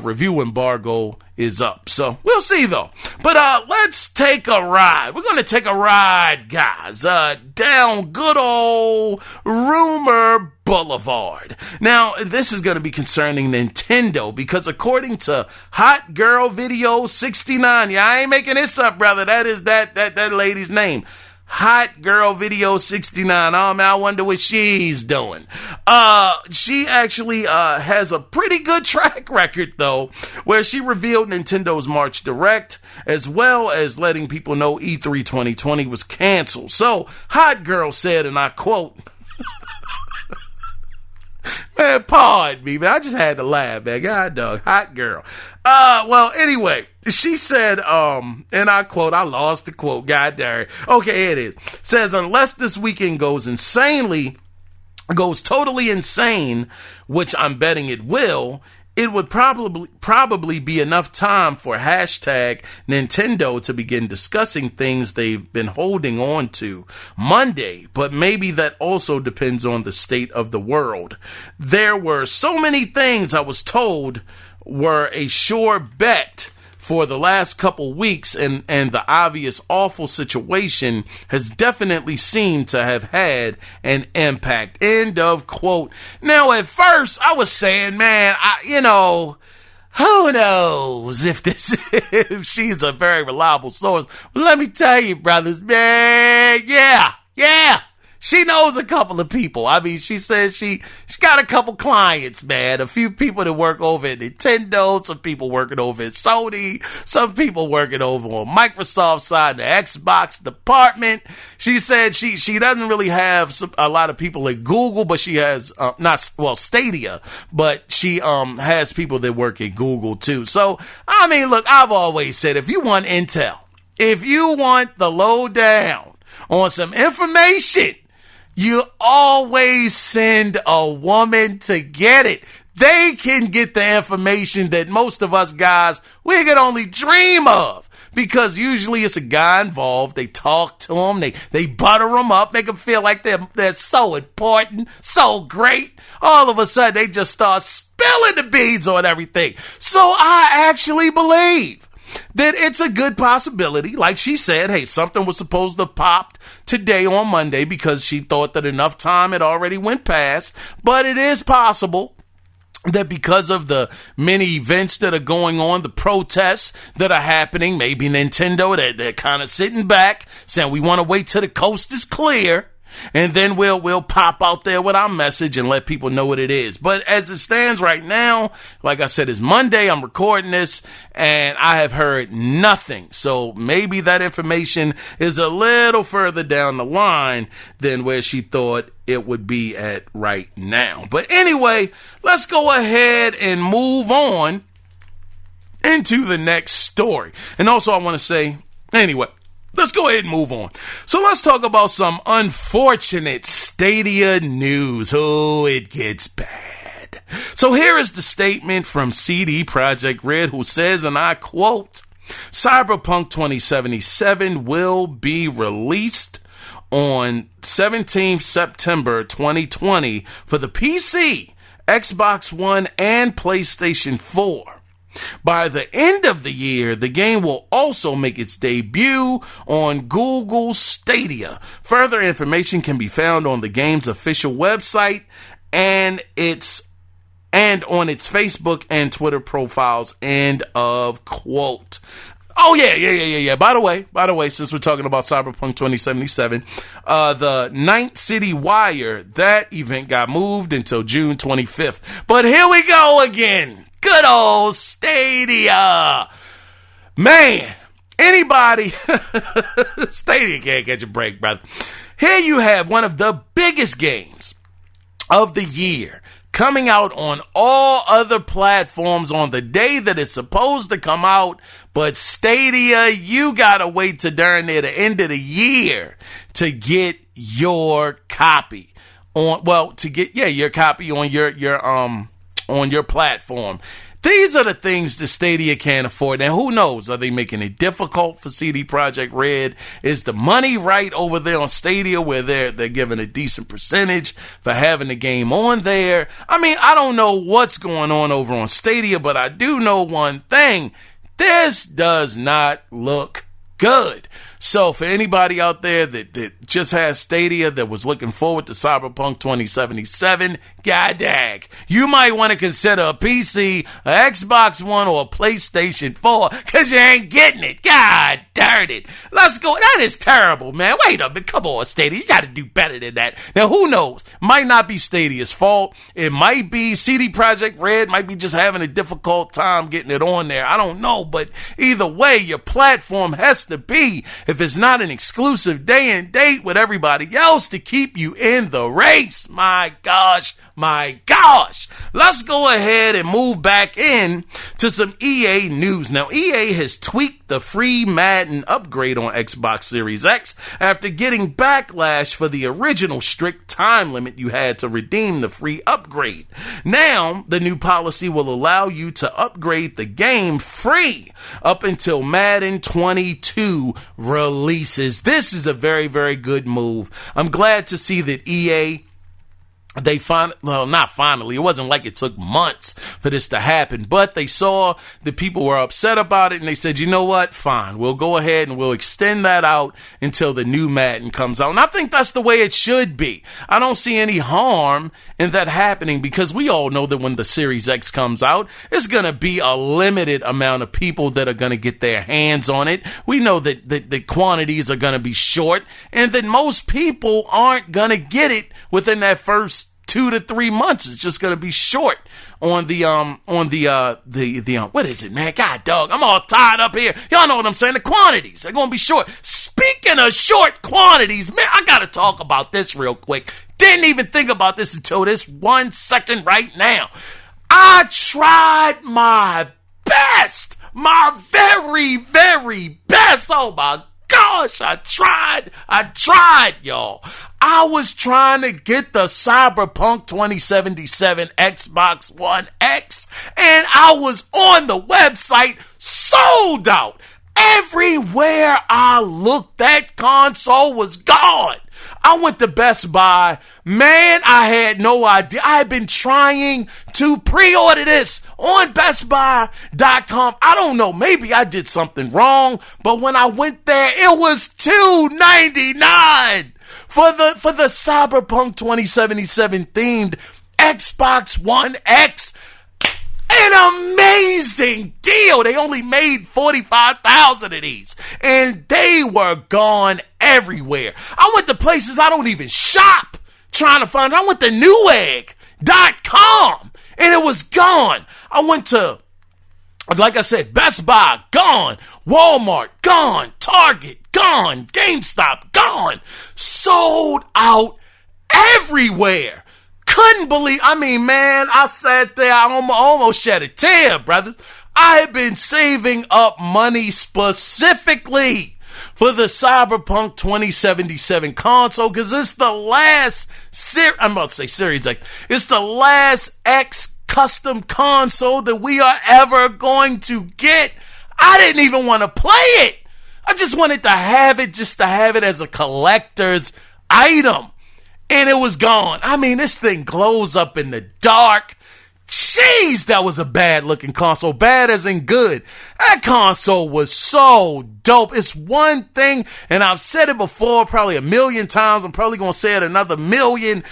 review embargo is up. So we'll see though. But let's take a ride. We're going to take a ride, guys, down good old Rumor Boulevard. Now, this is going to be concerning Nintendo because according to Hot Girl Video 69, yeah, I ain't making this up, brother. That is that lady's name. Hot Girl Video 69. Oh, man, I wonder what she's doing. She actually has a pretty good track record, though, where she revealed Nintendo's March Direct, as well as letting people know E3 2020 was canceled. So, Hot Girl said, and I quote, man, pardon me, man. I just had to laugh, man. God dog, Hot Girl. Well, anyway, she said, and I quote, I lost the quote, god darn it. Okay, it is. Says, unless this weekend goes totally insane, which I'm betting it will, it would probably be enough time for hashtag Nintendo to begin discussing things they've been holding on to Monday, but maybe that also depends on the state of the world. There were so many things I was told were a sure bet for the last couple weeks, and the obvious awful situation has definitely seemed to have had an impact. End of quote. Now, at first, I was saying, man, who knows if she's a very reliable source. But let me tell you, brothers, man, yeah. She knows a couple of people. I mean, she says she got a couple clients, man. A few people that work over at Nintendo, some people working over at Sony, some people working over on Microsoft side, the Xbox department. She said she doesn't really have a lot of people at Google, but she has, Stadia, but she has people that work at Google too. So, I mean, look, I've always said, if you want intel, if you want the lowdown on some information, you always send a woman to get it. They can get the information that most of us guys, we can only dream of. Because usually it's a guy involved. They talk to them. They butter them up, make them feel like they're so important, so great. All of a sudden, they just start spilling the beans on everything. So I actually believe that it's a good possibility. Like she said, hey, something was supposed to pop today on Monday because she thought that enough time had already went past. But it is possible that because of the many events that are going on, the protests that are happening, maybe Nintendo, they're kind of sitting back saying we want to wait till the coast is clear. And then we'll pop out there with our message and let people know what it is. But as it stands right now, like I said, it's Monday. I'm recording this and I have heard nothing. So maybe that information is a little further down the line than where she thought it would be at right now. But anyway, let's go ahead and move on into the next story. And also I want to say, anyway, let's go ahead and move on. So let's talk about some unfortunate Stadia news. Oh, it gets bad. So here is the statement from CD Projekt Red, who says, and I quote, Cyberpunk 2077 will be released on 17th September 2020 for the PC, Xbox One, and PlayStation 4. By the end of the year, the game will also make its debut on Google Stadia. Further information can be found on the game's official website and on its Facebook and Twitter profiles. End of quote. Oh, yeah. By the way, since we're talking about Cyberpunk 2077, the Night City Wire, that event got moved until June 25th. But here we go again. Good old Stadia. Man, anybody, Stadia can't catch a break, brother. Here you have one of the biggest games of the year coming out on all other platforms on the day that it's supposed to come out. But Stadia, you gotta wait to darn near the end of the year to get your copy your copy on your platform. These are the things that Stadia can't afford. And who knows? Are they making it difficult for CD Projekt Red? Is the money right over there on Stadia where they're giving a decent percentage for having the game on there? I mean, I don't know what's going on over on Stadia, but I do know one thing. This does not look good. So for anybody out there that just has Stadia that was looking forward to Cyberpunk 2077, god dag, you might want to consider a PC, an Xbox One, or a PlayStation 4 because you ain't getting it. God darn it. Let's go. That is terrible, man. Wait a minute. Come on, Stadia. You got to do better than that. Now, who knows? Might not be Stadia's fault. It might be CD Projekt Red, might be just having a difficult time getting it on there. I don't know. But either way, your platform has to be, if it's not an exclusive day and date with everybody else, to keep you in the race. My gosh. Let's go ahead and move back in to some EA news. Now, EA has tweaked the free Madden upgrade on Xbox Series X after getting backlash for the original strict time limit you had to redeem the free upgrade. Now, the new policy will allow you to upgrade the game free up until Madden 22 releases. This is a very, very good move. I'm glad to see that EA, not finally, it wasn't like it took months for this to happen, but they saw that people were upset about it and they said, you know what, fine, we'll go ahead and we'll extend that out until the new Madden comes out. And I think that's the way it should be. I don't see any harm in that happening because we all know that when the Series X comes out, it's going to be a limited amount of people that are going to get their hands on it. We know that the quantities are going to be short and that most people aren't going to get it within that first 2 to 3 months. It's just going to be short on the what is it, man? God dog, I'm all tied up here. Y'all know what I'm saying. The quantities are going to be short. Speaking of short quantities, man, I got to talk about this real quick. Didn't even think about this until this 1 second right now. I tried my best, my very, very best. Oh my gosh, I tried, y'all. I was trying to get the Cyberpunk 2077 Xbox One X, and I was on the website, sold out. Everywhere I looked, that console was gone. I went to Best Buy. Man, I had no idea. I had been trying to pre-order this on BestBuy.com. I don't know. Maybe I did something wrong, but when I went there, it was $299 for the Cyberpunk 2077 themed Xbox One X. An amazing deal. They only made 45,000 of these, and they were gone everywhere. I went to places I don't even shop trying to find it. I went to Newegg.com, and it was gone. I went to, like I said, Best Buy, gone. Walmart, gone. Target, gone. GameStop, gone. Sold out everywhere. Couldn't believe, man, I sat there, I almost shed a tear, brothers. I had been saving up money specifically for the Cyberpunk 2077 console because it's the last, I'm about to say Series X, it's the last X custom console that we are ever going to get. I didn't even want to play it. I just wanted to have it, just to have it as a collector's item. And it was gone. This thing glows up in the dark. Jeez, that was a bad looking console. Bad as in good. That console was so dope. It's one thing, and I've said it before probably 1,000,000 times. I'm probably going to say it another 1,000,000.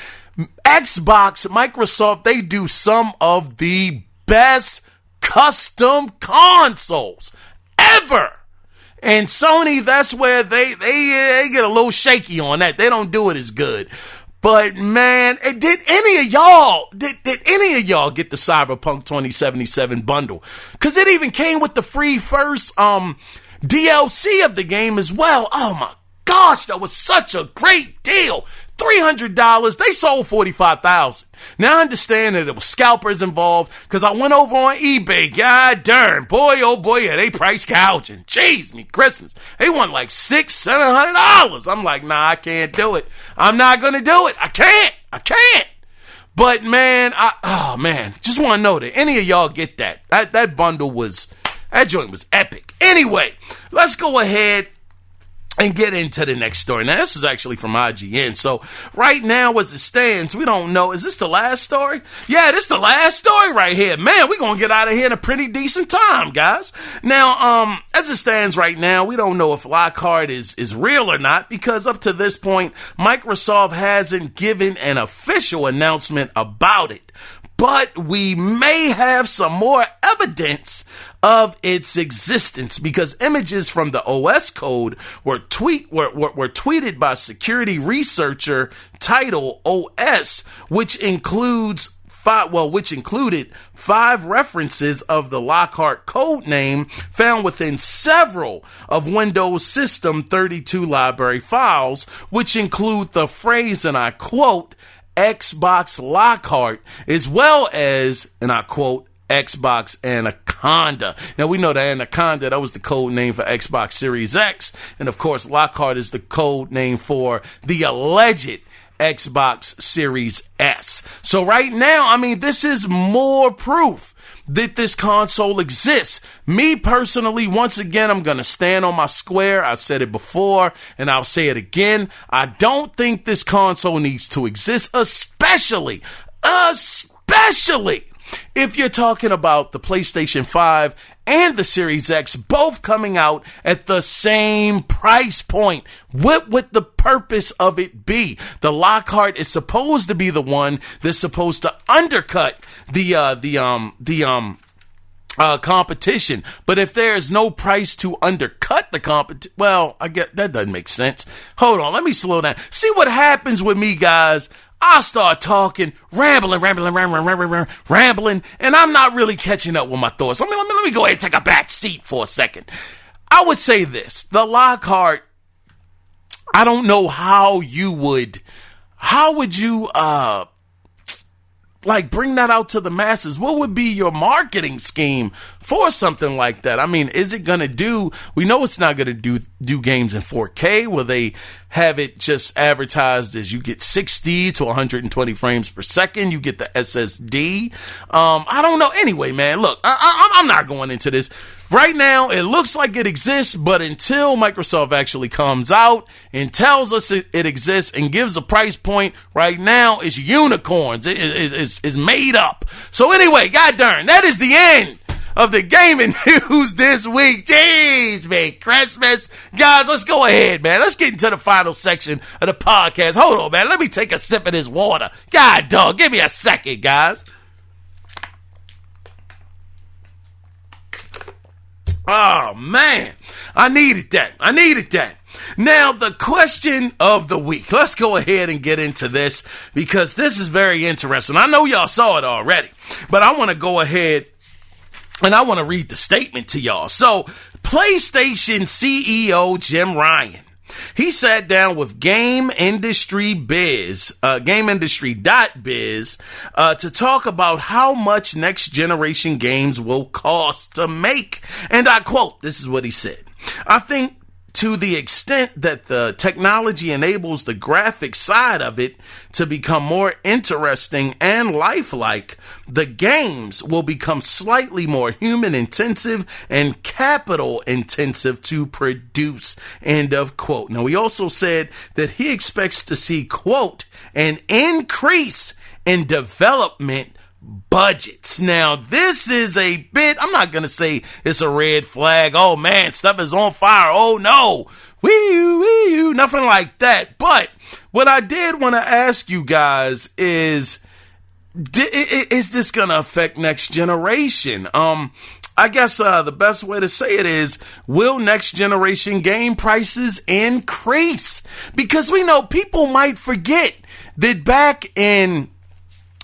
Xbox, Microsoft, they do some of the best custom consoles ever. And Sony, that's where they get a little shaky on that. They don't do it as good. But man, did any of y'all get the Cyberpunk 2077 bundle? Cause it even came with the free first DLC of the game as well. Oh my gosh, that was such a great deal. $300. They sold 45,000. Now I understand that there was scalpers involved because I went over on eBay. God darn, boy, oh boy, yeah, they price gouging. Jeez, me Christmas. They want like $600-700. I'm like, nah, I can't do it. I'm not gonna do it. I can't. But man, just want to know that any of y'all get that. That bundle that joint was epic. Anyway, let's go ahead and get into the next story. Now, this is actually from IGN. So, right now, as it stands, we don't know. Is this the last story? Yeah, this is the last story right here. Man, we're going to get out of here in a pretty decent time, guys. Now, as it stands right now, we don't know if Lockhart is real or not, because up to this point, Microsoft hasn't given an official announcement about it. But we may have some more evidence of its existence because images from the OS code were tweeted by security researcher Title OS, which included 5 references of the Lockhart code name found within several of Windows System 32 library files, which include the phrase, and I quote, Xbox Lockhart, as well as, and I quote, Xbox Anaconda. Now, we know that Anaconda, that was the code name for Xbox Series X. And, of course, Lockhart is the code name for the alleged Xbox Series S. So right now, I mean, this is more proof that this console exists. Me personally, once again, I'm going to stand on my square. I said it before and I'll say it again. I don't think this console needs to exist, especially if you're talking about the PlayStation 5 and the Series X both coming out at the same price point. What would the purpose of it be? The Lockhart is supposed to be the one that's supposed to undercut the competition. But if there's no price to undercut the competition, well, I get that doesn't make sense. Hold on, let me slow down. See what happens with me, guys. I start talking, rambling, and I'm not really catching up with my thoughts. Let me go ahead and take a back seat for a second. I would say this, the Lockhart, I don't know how would you bring that out to the masses? What would be your marketing scheme for something like that? I mean, is it going to we know it's not going to do games in 4K. Will they have it just advertised as you get 60 to 120 frames per second? You get the SSD. I don't know. Anyway, man, look, I'm not going into this. Right now, it looks like it exists, but until Microsoft actually comes out and tells us it exists and gives a price point, right now, it's unicorns. It's made up. So anyway, god darn, that is the end of the gaming news this week. Jeez, man, Christmas. Guys, let's go ahead, man. Let's get into the final section of the podcast. Hold on, man. Let me take a sip of this water. God dog, give me a second, guys. Oh, man, I needed that. Now, the question of the week. Let's go ahead and get into this because this is very interesting. I know y'all saw it already, but I want to go ahead and I want to read the statement to y'all. So, PlayStation CEO Jim Ryan, he sat down with GameIndustry.biz to talk about how much next generation games will cost to make. And I quote, this is what he said. I think to the extent that the technology enables the graphic side of it to become more interesting and lifelike, the games will become slightly more human intensive and capital intensive to produce. End of quote. Now, he also said that he expects to see, quote, an increase in development budgets. Now, this is a bit, I'm not going to say it's a red flag. Oh man, stuff is on fire. Oh no. Wee-oo, nothing like that. But what I did want to ask you guys is this going to affect next generation? I guess the best way to say it is, will next generation game prices increase? Because we know people might forget that back in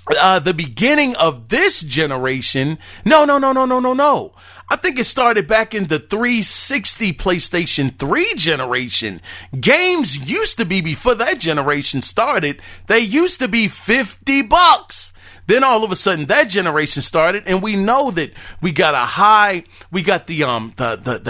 the beginning of this generation. No. I think it started back in the 360 PlayStation 3 generation. Games used to be, before that generation started, they used to be $50. Then all of a sudden that generation started, and we know that we got the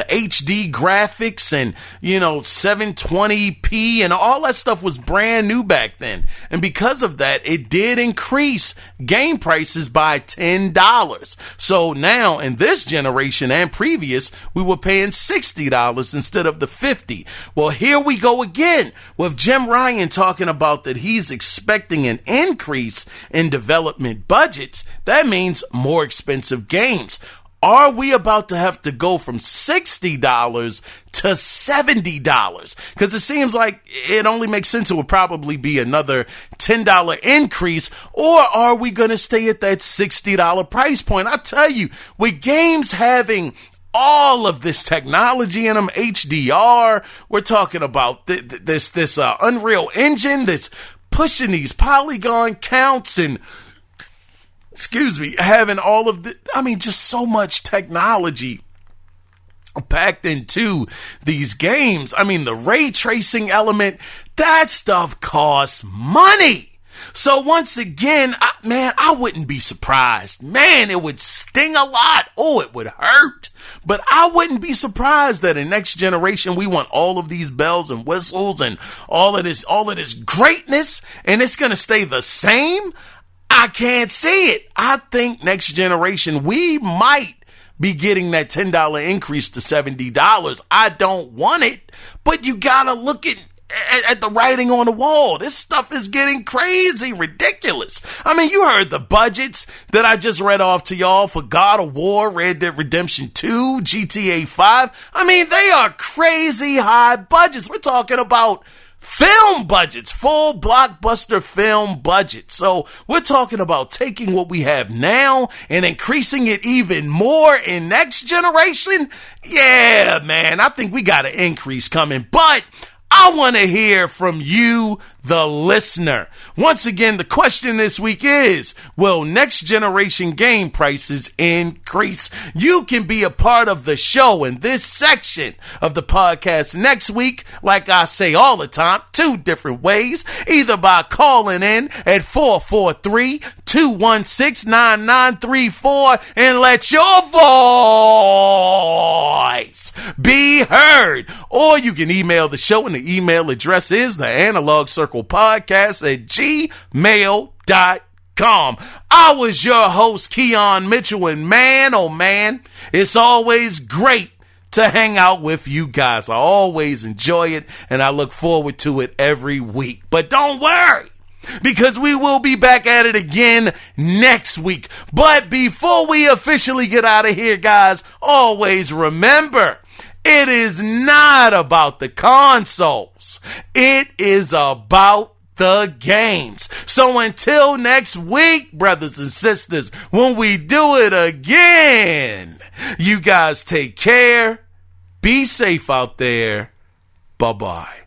HD graphics and, 720p and all that stuff was brand new back then. And because of that, it did increase game prices by $10. So now in this generation and previous, we were paying $60 instead of the $50. Well, here we go again with Jim Ryan talking about that he's expecting an increase in development budgets. That means more expensive games. Are we about to have to go from $60 to $70? Because it seems like it only makes sense it would probably be another $10 increase. Or are we going to stay at that $60 price point? I tell you, with games having all of this technology in them, HDR, we're talking about this Unreal Engine that's pushing these polygon counts and having all of just so much technology packed into these games. The ray tracing element, that stuff costs money. So once again, I wouldn't be surprised. Man, it would sting a lot. Oh, it would hurt. But I wouldn't be surprised that in next generation, we want all of these bells and whistles and all of this greatness, and it's going to stay the same. I can't see it. I think next generation, we might be getting that $10 increase to $70. I don't want it, but you gotta look at the writing on the wall. This stuff is getting crazy, ridiculous. You heard the budgets that I just read off to y'all for God of War, Red Dead Redemption 2, GTA 5. They are crazy high budgets. We're talking about film budgets, full blockbuster film budgets. So we're talking about taking what we have now and increasing it even more in next generation. Yeah, man, I think we got an increase coming, but I want to hear from you, the listener. Once again, the question this week is, will next generation game prices increase? You can be a part of the show in this section of the podcast next week, like I say all the time, 2 different ways, either by calling in at 443-216-9934 and let your voice be heard. Or you can email the show, and the email address is the Analog Circle Podcast at gmail.com. I was your host, Kiaun Mitchell, and man, oh man, it's always great to hang out with you guys. I always enjoy it, and I look forward to it every week. But don't worry, because we will be back at it again next week. But before we officially get out of here, guys, always remember, it is not about the consoles. It is about the games. So until next week, brothers and sisters, when we do it again, you guys take care. Be safe out there. Bye-bye.